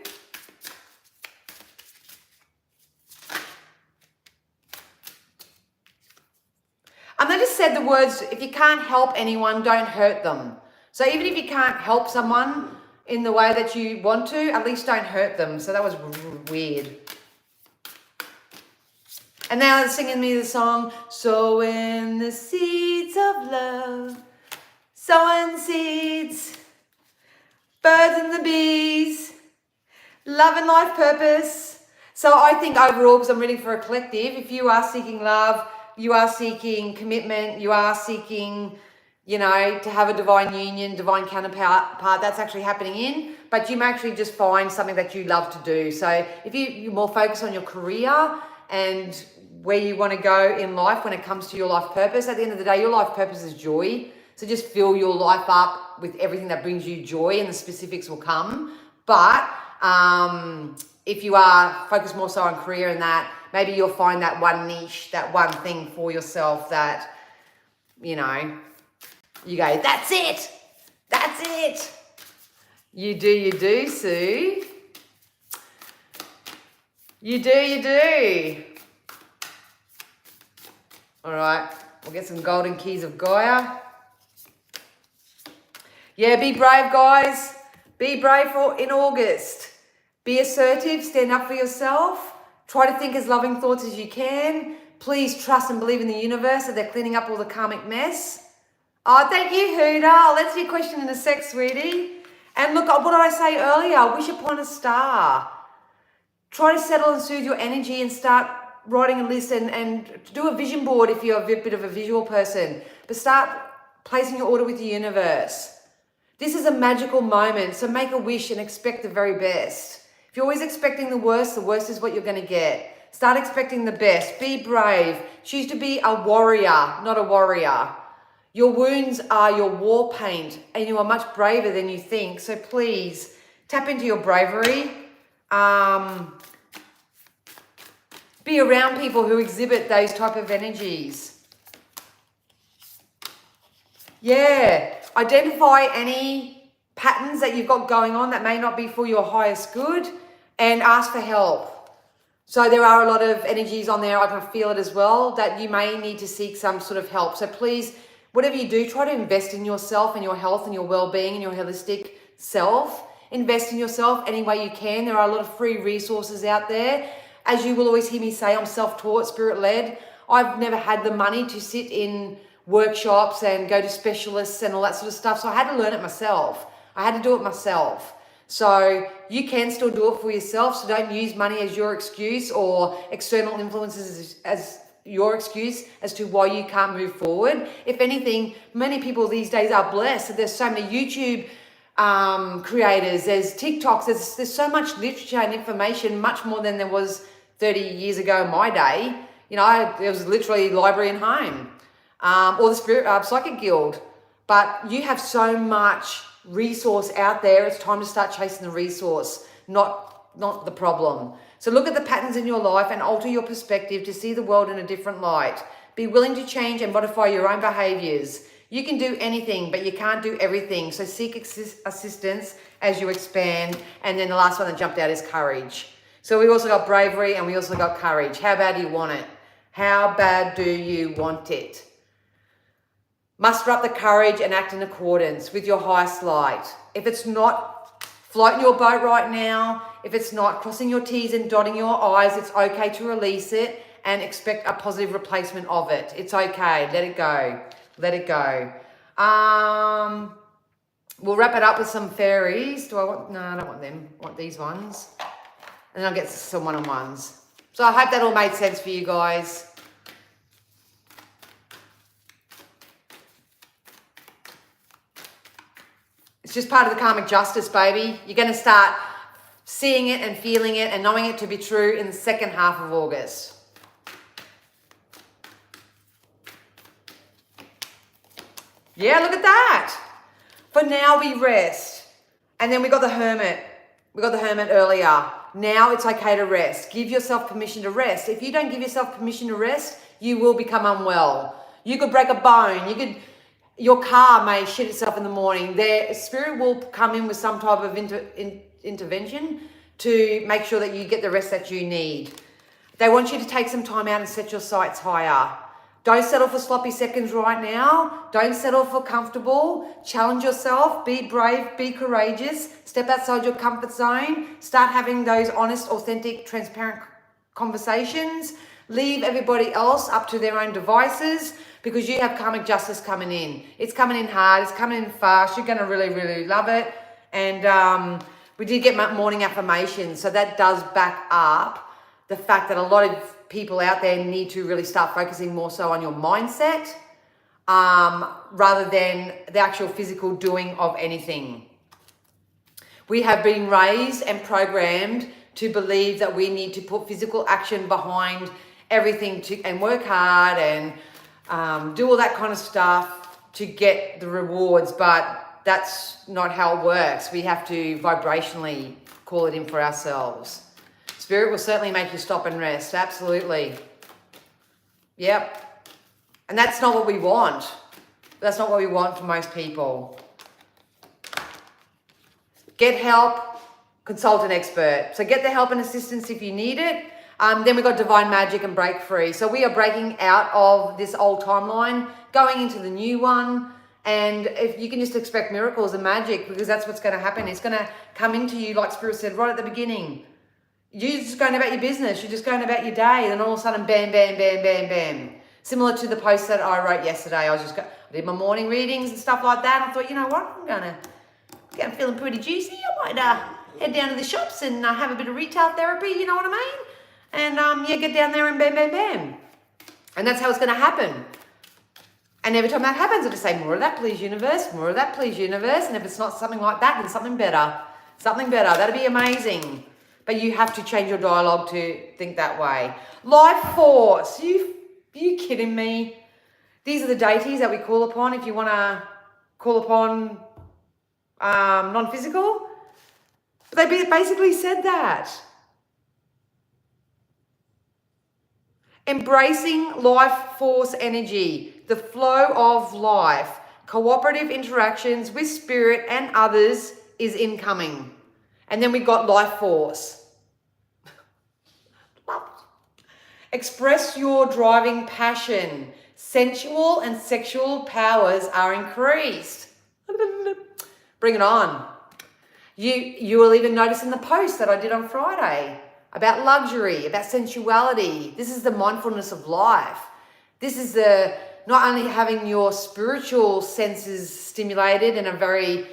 They just said the words, if you can't help anyone, don't hurt them. So even if you can't help someone in the way that you want to, at least don't hurt them. So that was weird. And now they're singing me the song, sowing the seeds of love, sowing seeds, birds and the bees, love and life purpose. So I think overall, because I'm reading for a collective, if you are seeking love, you are seeking commitment, you are seeking, you know, to have a divine union, divine counterpart, that's actually happening in, but you may actually just find something that you love to do. So if you're more focused on your career and where you want to go in life when it comes to your life purpose, at the end of the day, your life purpose is joy. So just fill your life up with everything that brings you joy, and the specifics will come. But if you are focused more so on career and that, maybe you'll find that one niche, that one thing for yourself that, you know, you go, that's it. That's it. You do, Sue. You do. All right. We'll get some golden keys of Gaia. Yeah, be brave, guys. Be brave in August. Be assertive. Stand up for yourself. Try to think as loving thoughts as you can. Please trust and believe in the universe that they're cleaning up all the karmic mess. Oh, thank you, Huda. I'll answer your question in a sec, sweetie. And look, what did I say earlier? Wish upon a star. Try to settle and soothe your energy and start writing a list and do a vision board if you're a bit of a visual person. But start placing your order with the universe. This is a magical moment, so make a wish and expect the very best. If you're always expecting the worst is what you're going to get. Start expecting the best. Be brave. Choose to be a warrior, not a warrior. Your wounds are your war paint, and you are much braver than you think. So please tap into your bravery. Be around people who exhibit those type of energies. Yeah. Identify any patterns that you've got going on that may not be for your highest good, and ask for help. So there are a lot of energies on there, I can feel it as well, that you may need to seek some sort of help. So please, whatever you do, try to invest in yourself and your health and your well-being and your holistic self. Invest in yourself any way you can. There are a lot of free resources out there. As you will always hear me say, I'm self-taught, spirit-led. I've never had the money to sit in workshops and go to specialists and all that sort of stuff. So I had to learn it myself. I had to do it myself. So you can still do it for yourself. So don't use money as your excuse or external influences as your excuse as to why you can't move forward. If anything, many people these days are blessed. There's so many YouTube creators, there's TikToks, there's so much literature and information, much more than there was 30 years ago in my day. You know, there was literally library and home, or the Psychic Guild. But you have so much resource out there. It's time to start chasing the resource, not the problem. So look at the patterns in your life and alter your perspective to see the world in a different light. Be willing to change and modify your own behaviors. You can do anything, but you can't do everything. So seek assistance as you expand. And then the last one that jumped out is courage. So we also got bravery and we also got courage. How bad do you want it? How bad do you want it? Muster up the courage and act in accordance with your highest light. If it's not floating your boat right now, if it's not crossing your T's and dotting your I's, it's okay to release it and expect a positive replacement of it. It's okay. Let it go. Let it go. We'll wrap it up with some fairies. No, I don't want them. I want these ones. And then I'll get some one-on-ones. So I hope that all made sense for you guys. It's just part of the karmic justice, baby. You're going to start seeing it and feeling it and knowing it to be true in the second half of August. Yeah, look at that. For now, we rest. And then we got the Hermit. We got the Hermit earlier. Now it's okay to rest. Give yourself permission to rest. If you don't give yourself permission to rest, you will become unwell. You could break a bone. Your car may shit itself in the morning. Their spirit will come in with some type of intervention to make sure that you get the rest that you need. They want you to take some time out and set your sights higher. Don't settle for sloppy seconds right now. Don't settle for comfortable. Challenge yourself. Be brave. Be courageous. Step outside your comfort zone. Start having those honest, authentic, transparent conversations. Leave everybody else up to their own devices because you have karmic justice coming in. It's coming in hard. It's coming in fast. You're going to really, really love it. And we did get morning affirmations. So that does back up the fact that a lot of people out there need to really start focusing more so on your mindset rather than the actual physical doing of anything. We have been raised and programmed to believe that we need to put physical action behind everything and work hard and do all that kind of stuff to get the rewards, but that's not how it works. We have to vibrationally call it in for ourselves. Spirit will certainly make you stop and rest. Absolutely. Yep. And that's not what we want. That's not what we want for most people. Get help, consult an expert. So get the help and assistance if you need it. Then we got divine magic and break free. So we are breaking out of this old timeline, going into the new one. And if you can just expect miracles and magic, because that's what's going to happen. It's going to come into you, like Spirit said right at the beginning. You're just going about your business. You're just going about your day. And then all of a sudden, bam, bam, bam, bam, bam. Similar to the post that I wrote yesterday. I did my morning readings and stuff like that. And I thought, you know what? I'm feeling pretty juicy. I might head down to the shops and have a bit of retail therapy. You know what I mean? And get down there and bam, bam, bam. And that's how it's going to happen. And every time that happens, I just say, more of that, please, universe. More of that, please, universe. And if it's not something like that, then something better. Something better. That'd be amazing. But you have to change your dialogue to think that way. Life force. You kidding me? These are the deities that we call upon if you want to call upon non-physical. But they basically said that. Embracing life force energy, the flow of life, cooperative interactions with spirit and others is incoming. And then we got life force. Express your driving passion. Sensual and sexual powers are increased. Bring it on. You will even notice in the post that I did on Friday about luxury, about sensuality. This is the mindfulness of life. This is the not only having your spiritual senses stimulated in a very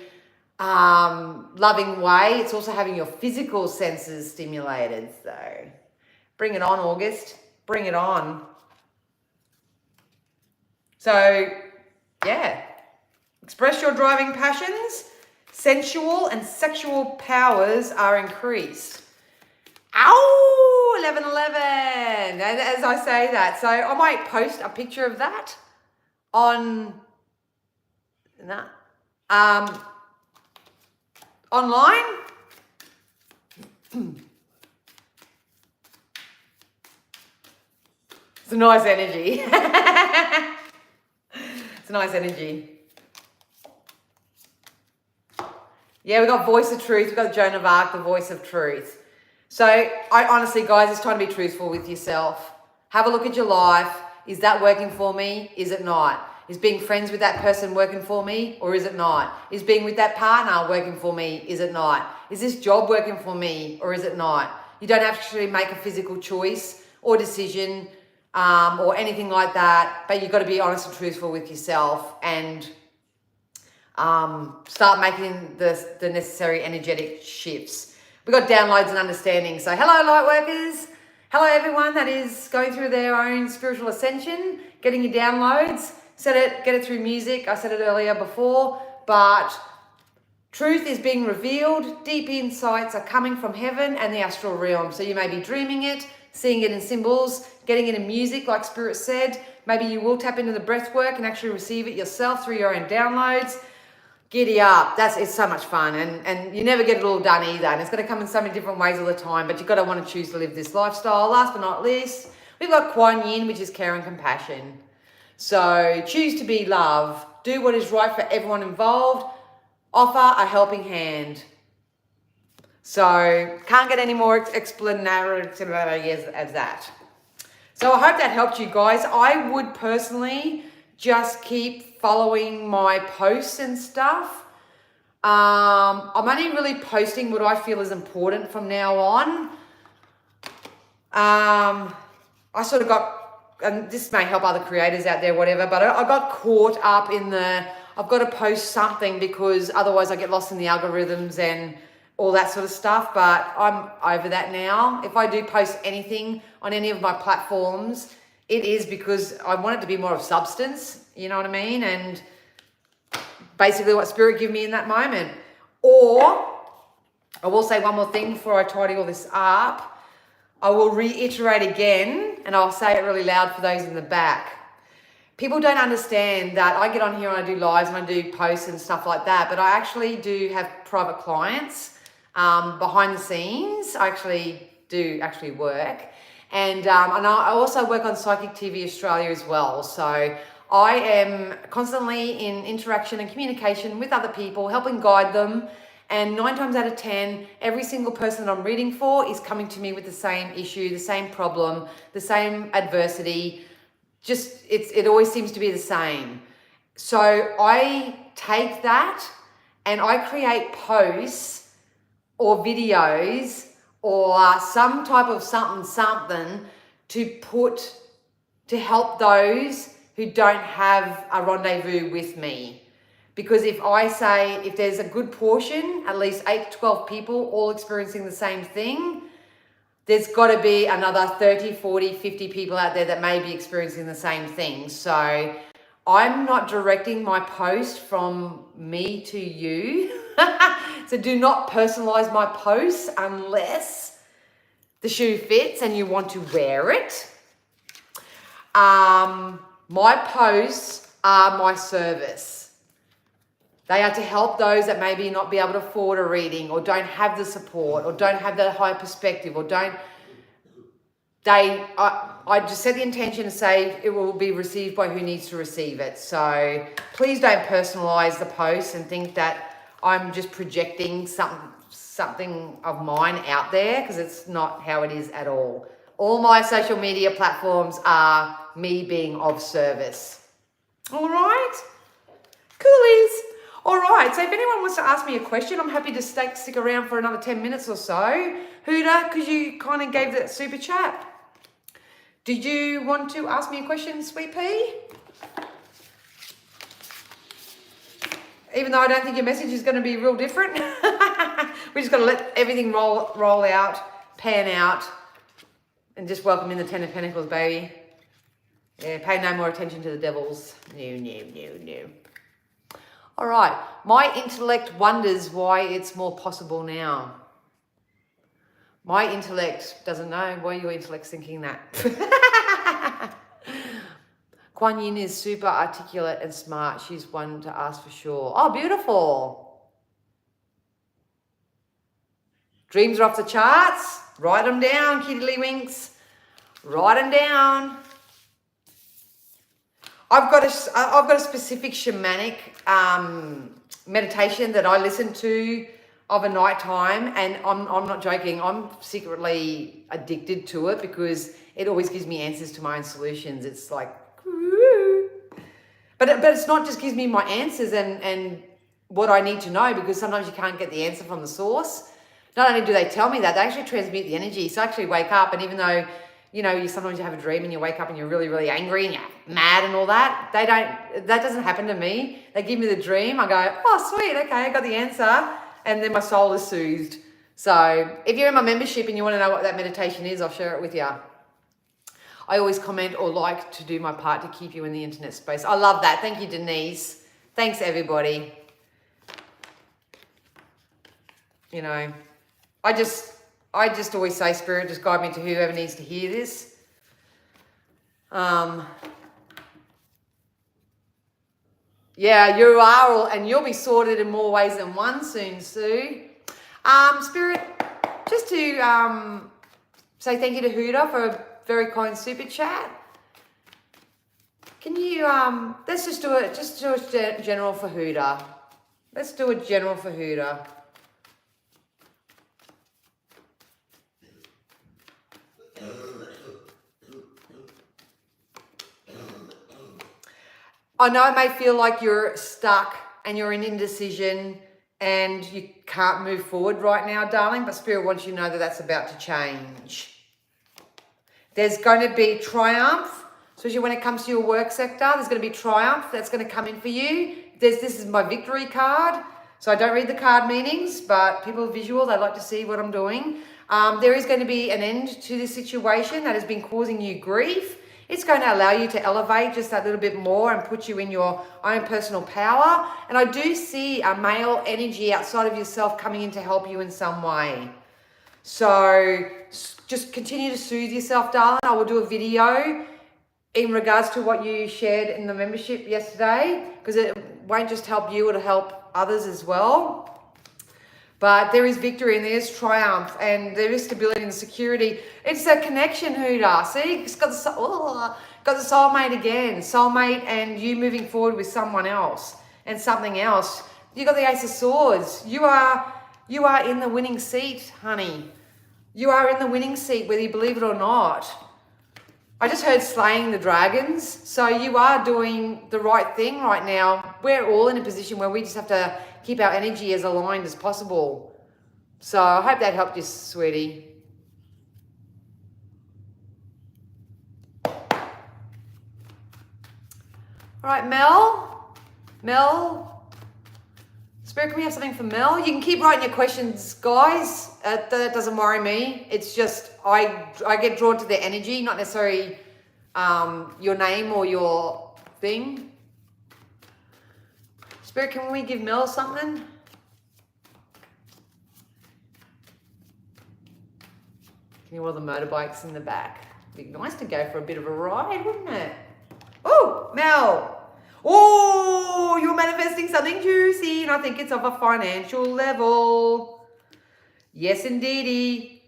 loving way, it's also having your physical senses stimulated. So bring it on, August. Bring it on. So, yeah. Express your driving passions. Sensual and sexual powers are increased. Ow! 1111. And as I say that, so I might post a picture of that on online. It's a nice energy. It's a nice energy. Yeah, we got voice of truth. We got Joan of Arc, the voice of truth. So I honestly, guys, it's time to be truthful with yourself. Have a look at your life. Is that working for me? Is it not? Is being friends with that person working for me, or is it not? Is being with that partner working for me? Is it not? Is this job working for me, or is it not? You don't actually make a physical choice or decision or anything like that, but you've got to be honest and truthful with yourself and start making the necessary energetic shifts. We've got downloads and understanding. So hello, light workers. Hello, everyone that is going through their own spiritual ascension, getting your downloads. Get it through music. I said it earlier before, but truth is being revealed. Deep insights are coming from heaven and the astral realm. So you may be dreaming it, seeing it in symbols, getting it in music, like Spirit said. Maybe you will tap into the breath work and actually receive it yourself through your own downloads. Giddy up. It's so much fun. And you never get it all done either. And it's going to come in so many different ways all the time, but you've got to want to choose to live this lifestyle. Last but not least, we've got Kuan Yin, which is care and compassion. So choose to be love. Do what is right for everyone involved. Offer a helping hand. So can't get any more explanatory as that. So I hope that helped you guys. I would personally just keep following my posts and stuff. I'm only really posting what I feel is important from now on. I sort of got, and this may help other creators out there, whatever, but I got caught up in I've got to post something because otherwise I get lost in the algorithms and all that sort of stuff, but I'm over that now. If I do post anything on any of my platforms, it is because I want it to be more of substance, you know what I mean? And basically what Spirit give me in that moment. Or, I will say one more thing before I tidy all this up. I will reiterate again, and I'll say it really loud for those in the back. People don't understand that I get on here and I do lives and I do posts and stuff like that, but I actually do have private clients behind the scenes. I actually do work. And I also work on Psychic TV Australia as well. So I am constantly in interaction and communication with other people, helping guide them And 9 times out of 10, every single person that I'm reading for is coming to me with the same issue, the same problem, the same adversity. Just, it always seems to be the same. So I take that and I create posts or videos or some type of something to help those who don't have a rendezvous with me. Because if there's a good portion, at least 8 to 12 people all experiencing the same thing, there's got to be another 30, 40, 50 people out there that may be experiencing the same thing. So I'm not directing my post from me to you. So do not personalize my posts unless the shoe fits and you want to wear it. My posts are my service. They are to help those that maybe not be able to afford a reading or don't have the support or don't have that high perspective or I just set the intention to say it will be received by who needs to receive it. So please don't personalize the post and think that I'm just projecting something of mine out there, because it's not how it is at all. All my social media platforms are me being of service. All right? Coolies. All right, so if anyone wants to ask me a question, I'm happy to stick around for another 10 minutes or so. Huda, because you kind of gave that super chat. Did you want to ask me a question, Sweet Pea? Even though I don't think your message is going to be real different. We just got to let everything roll out, pan out, and just welcome in the Ten of Pentacles, baby. Yeah, pay no more attention to the devils. No. All right, my intellect wonders why it's more possible now. My intellect doesn't know why your intellect's thinking that. Kuan Yin is super articulate and smart. She's one to ask for sure. Oh, beautiful. Dreams are off the charts. Write them down, Kitty Winks. Write them down. I've got a specific shamanic meditation that I listen to of a night time, and I'm not joking. I'm secretly addicted to it because it always gives me answers to my own solutions. It's like, woo. But it's not just gives me my answers and what I need to know, because sometimes you can't get the answer from the source. Not only do they tell me that, they actually transmute the energy. So I actually wake up, and even though sometimes you have a dream and you wake up and you're really, really angry and you're mad and all that. That doesn't happen to me. They give me the dream. I go, oh, sweet. Okay, I got the answer. And then my soul is soothed. So if you're in my membership and you want to know what that meditation is, I'll share it with you. I always comment or like to do my part to keep you in the internet space. I love that. Thank you, Denise. Thanks, everybody. I just always say, Spirit, just guide me to whoever needs to hear this. Yeah, you are, and you'll be sorted in more ways than one soon, Sue. Spirit, just to say thank you to Huda for a very kind super chat. Can you, let's just do a general for Huda. Let's do a general for Huda. I know it may feel like you're stuck and you're in indecision and you can't move forward right now, darling, but Spirit wants you to know that that's about to change. There's going to be triumph, especially when it comes to your work sector. There's going to be triumph that's going to come in for you. This is my victory card. So I don't read the card meanings, but people are visual. They like to see what I'm doing. There is going to be an end to this situation that has been causing you grief. It's going to allow you to elevate just that little bit more and put you in your own personal power. And I do see a male energy outside of yourself coming in to help you in some way. So just continue to soothe yourself, darling. I will do a video in regards to what you shared in the membership yesterday, because it won't just help you, it'll help others as well. But there is victory and there's triumph and there is stability and security. It's a connection, Huda. See, it's got the soulmate again. Soulmate and you moving forward with someone else and something else. You got the Ace of Swords. You are you are in the winning seat, honey. You are in the winning seat, whether you believe it or not. I just heard slaying the dragons. So you are doing the right thing right now. We're all in a position where we just have to keep our energy as aligned as possible. So I hope that helped you, sweetie. All right, Mel. Spirit, can we have something for Mel? You can keep writing your questions, guys. That doesn't worry me. It's just I get drawn to their energy, not necessarily your name or your thing. Spirit, can we give Mel something? Can you all the motorbikes in the back? It'd be nice to go for a bit of a ride, wouldn't it? Oh, Mel. Oh, you're manifesting something juicy, and I think it's of a financial level. Yes, indeedy.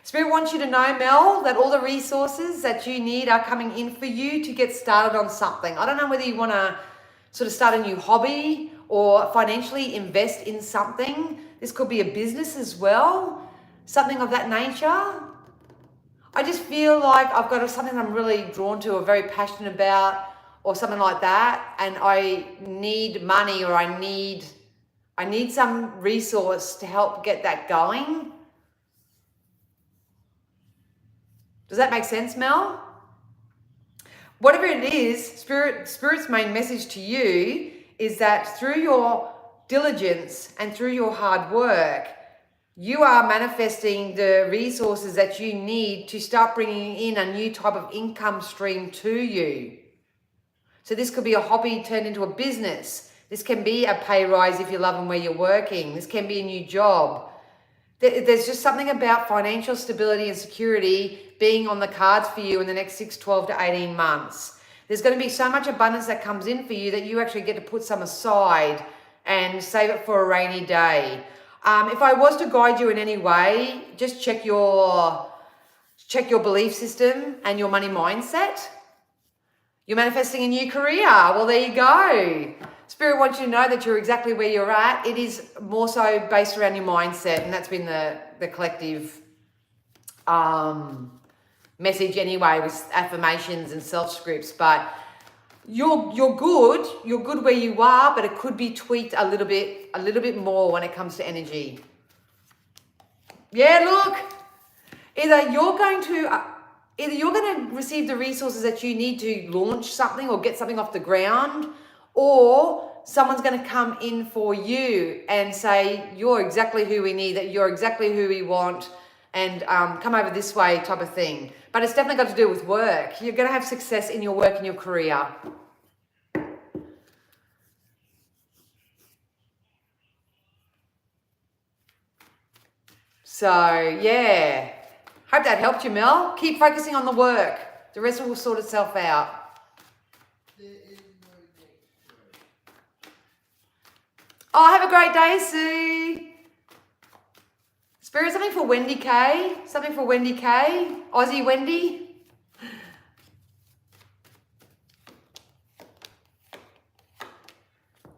Spirit wants you to know, Mel, that all the resources that you need are coming in for you to get started on something. I don't know whether you want to sort of start a new hobby or financially invest in something. This could be a business as well, something of that nature. I just feel like I've got something I'm really drawn to or very passionate about or something like that, and I need money or I need some resource to help get that going. Does that make sense, Mel? Whatever it is, Spirit's main message to you is that through your diligence and through your hard work, you are manifesting the resources that you need to start bringing in a new type of income stream to you. So this could be a hobby turned into a business. This can be a pay rise if you're loving where you're working. This can be a new job. There's just something about financial stability and security being on the cards for you in the next 6, 12 to 18 months. There's going to be so much abundance that comes in for you that you actually get to put some aside and save it for a rainy day. If I was to guide you in any way, just check your belief system and your money mindset. You're manifesting a new career. Well, there you go. Spirit wants you to know that you're exactly where you're at. It is more so based around your mindset, and that's been the collective message anyway, with affirmations and self-scripts. But you're good. You're good where you are, but it could be tweaked a little bit more when it comes to energy. Yeah, look. Either you're going to receive the resources that you need to launch something or get something off the ground, or someone's going to come in for you and say, you're exactly who we need, that you're exactly who we want, and come over this way type of thing. But it's definitely got to do with work. You're going to have success in your work and your career. So, yeah. Hope that helped you, Mel. Keep focusing on the work. The rest will sort itself out. Oh, have a great day, Sue. Spirit, something for Wendy K. Something for Wendy K. Aussie Wendy.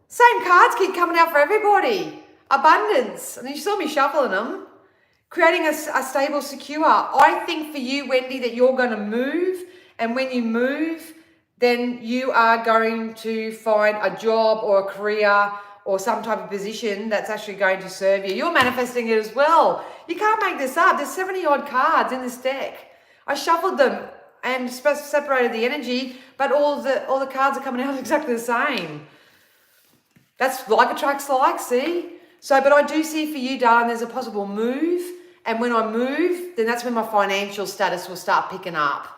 Same cards keep coming out for everybody. Abundance. And you saw me shuffling them. Creating a stable, secure. I think for you, Wendy, that you're going to move. And when you move, then you are going to find a job or a career or some type of position that's actually going to serve you. You're manifesting it as well. You can't make this up. There's 70 odd cards in this deck. I shuffled them and separated the energy, but all the cards are coming out exactly the same. That's like attracts like, see? So, but I do see for you, darling, there's a possible move. And when I move, then that's when my financial status will start picking up.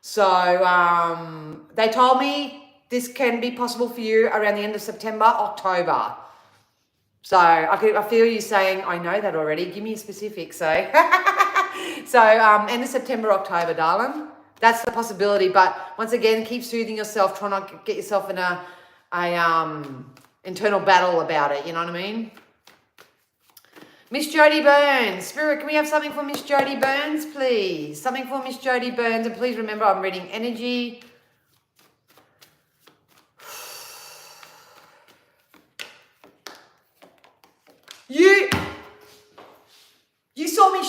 So they told me this can be possible for you around the end of September, October. So I feel you saying, I know that already. Give me a specific. So, end of September, October, darling. That's the possibility. But once again, keep soothing yourself. Try not to get yourself in a internal battle about it. You know what I mean? Miss Jodie Burns. Spirit, can we have something for Miss Jodie Burns, please? Something for Miss Jodie Burns. And please remember, I'm reading energy.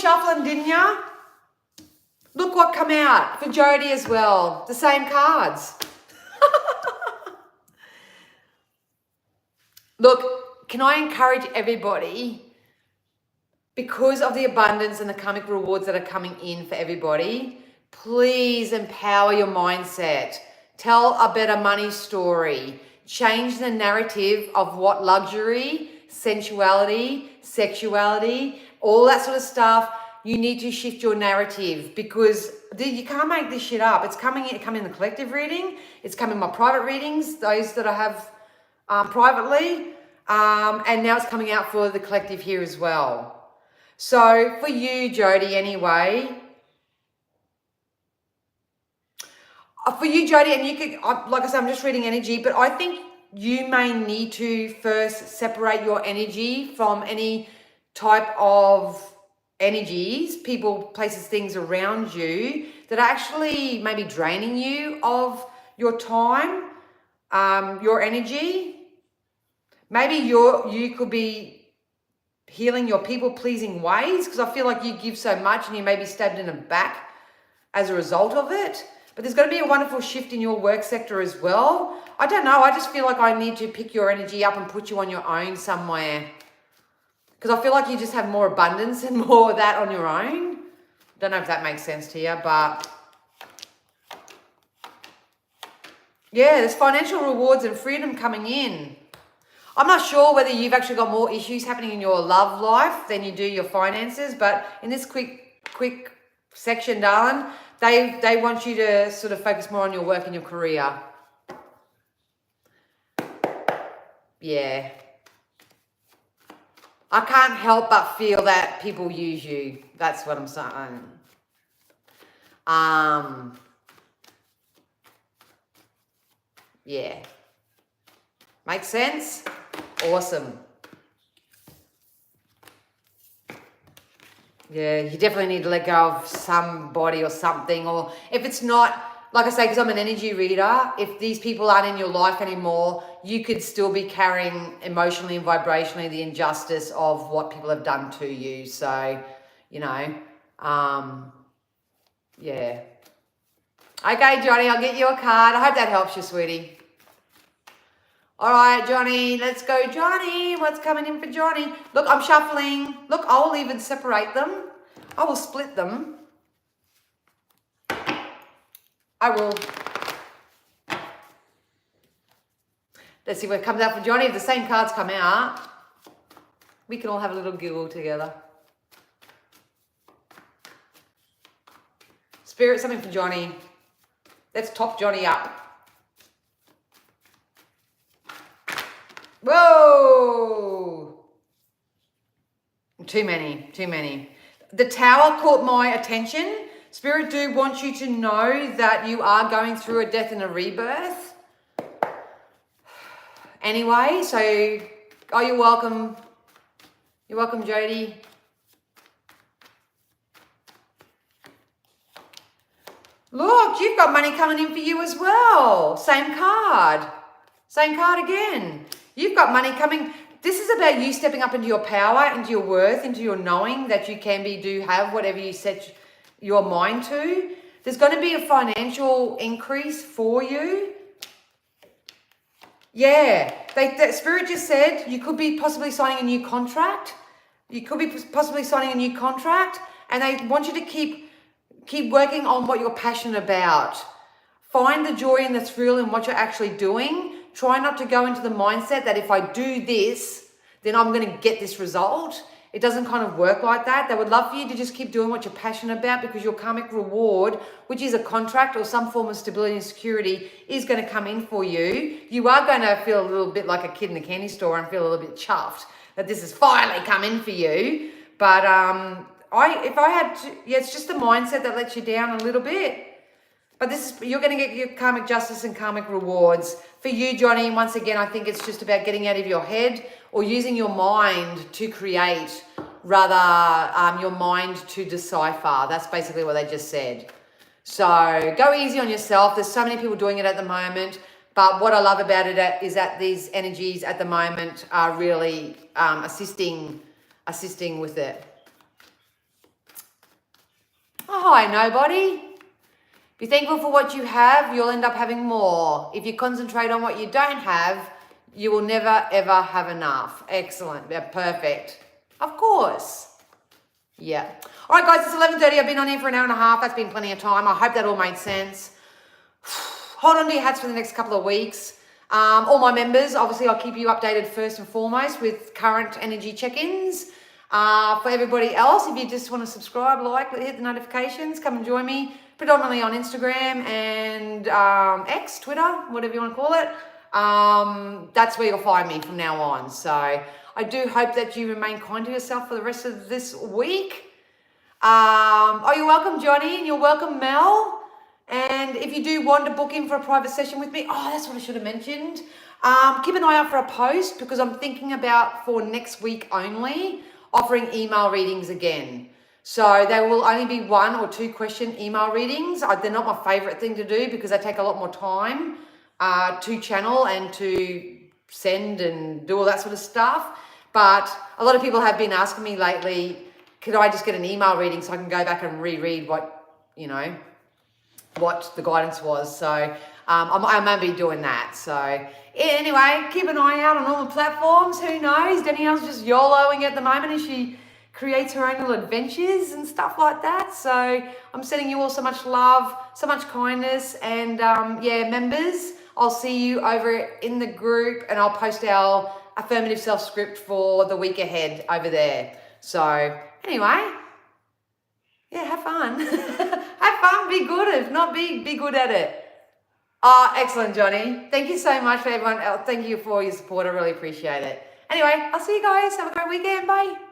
shuffling, didn't ya? Look what come out for Jody as well. The same cards. Look, can I encourage everybody, because of the abundance and the karmic rewards that are coming in for everybody, please empower your mindset. Tell a better money story. Change the narrative of what luxury, sensuality, sexuality, all that sort of stuff. You need to shift your narrative, because you can't make this shit up. It's coming in the collective reading. It's coming in my private readings, those that I have privately. And now it's coming out for the collective here as well. So for you, Jody, anyway, and you could, like I said, I'm just reading energy, but I think you may need to first separate your energy from any type of energies, people, places, things around you that are actually maybe draining you of your time, your energy. Maybe you could be healing your people-pleasing ways, because I feel like you give so much and you may be stabbed in the back as a result of it. But there's going to be a wonderful shift in your work sector as well. I don't know. I just feel like I need to pick your energy up and put you on your own somewhere, because I feel like you just have more abundance and more of that on your own. Don't know if that makes sense to you, but yeah, there's financial rewards and freedom coming in. I'm not sure whether you've actually got more issues happening in your love life than you do your finances, but in this quick section, darling, they want you to sort of focus more on your work and your career. Yeah. I can't help but feel that people use you. That's what I'm saying. Yeah. Makes sense? Awesome. Yeah, you definitely need to let go of somebody or something. Or if it's not, like I say, because I'm an energy reader, if these people aren't in your life anymore, you could still be carrying emotionally and vibrationally the injustice of what people have done to you. So, you know, yeah. Okay, Johnny, I'll get you a card. I hope that helps you, sweetie. All right, Johnny, let's go, Johnny. What's coming in for Johnny? Look, I'm shuffling. Look, I'll even separate them. I will split them. I will. Let's see what comes out for Johnny. If the same cards come out, we can all have a little giggle together. Spirit, something for Johnny. Let's top Johnny up. Whoa! Too many. The Tower caught my attention. Spirit do want you to know that you are going through a death and a rebirth. Anyway, so, oh, you're welcome. You're welcome, Jody. Look, you've got money coming in for you as well. Same card. Same card again. You've got money coming. This is about you stepping up into your power, into your worth, into your knowing that you can be, do, have whatever you set your mind to. There's going to be a financial increase for you. Yeah. That Spirit just said you could be possibly signing a new contract. You could be possibly signing a new contract. And they want you to keep working on what you're passionate about. Find the joy and the thrill in what you're actually doing. Try not to go into the mindset that if I do this, then I'm going to get this result. It doesn't kind of work like that. They would love for you to just keep doing what you're passionate about, because your karmic reward, which is a contract or some form of stability and security, is going to come in for you. You are going to feel a little bit like a kid in a candy store and feel a little bit chuffed that this has finally come in for you. But it's just the mindset that lets you down a little bit. But you're going to get your karmic justice and karmic rewards. For you, Johnny, once again, I think it's just about getting out of your head or using your mind to create, rather your mind to decipher. That's basically what they just said. So go easy on yourself. There's so many people doing it at the moment. But what I love about it is that these energies at the moment are really assisting with it. Oh, hi, nobody. Be thankful for what you have. You'll end up having more. If you concentrate on what you don't have, you will never, ever have enough. Excellent. Yeah, perfect. Of course. Yeah. All right, guys, it's 11:30. I've been on here for an hour and a half. That's been plenty of time. I hope that all made sense. Hold on to your hats for the next couple of weeks. All my members, obviously, I'll keep you updated first and foremost with current energy check-ins. For everybody else, if you just want to subscribe, like, hit the notifications, come and join me, predominantly on Instagram and X, Twitter, whatever you want to call it. That's where you'll find me from now on. So I do hope that you remain kind to yourself for the rest of this week. Oh, you're welcome, Johnny, and you're welcome, Mel. And if you do want to book in for a private session with me, oh, that's what I should have mentioned. Keep an eye out for a post because I'm thinking about for next week only offering email readings again. So there will only be 1 or 2 question email readings. They're not my favorite thing to do because they take a lot more time to channel and to send and do all that sort of stuff. But a lot of people have been asking me lately, could I just get an email reading so I can go back and reread what the guidance was. So I may be doing that. So anyway, keep an eye out on all the platforms. Who knows? Danielle's just YOLOing at the moment as she creates her own little adventures and stuff like that. So I'm sending you all so much love, so much kindness. And yeah, members, I'll see you over in the group and I'll post our affirmative self script for the week ahead over there. So anyway, yeah, have fun. Have fun, be good. If not, be good at it. Oh, excellent, Johnny. Thank you so much for everyone. Thank you for your support. I really appreciate it. Anyway, I'll see you guys. Have a great weekend. Bye.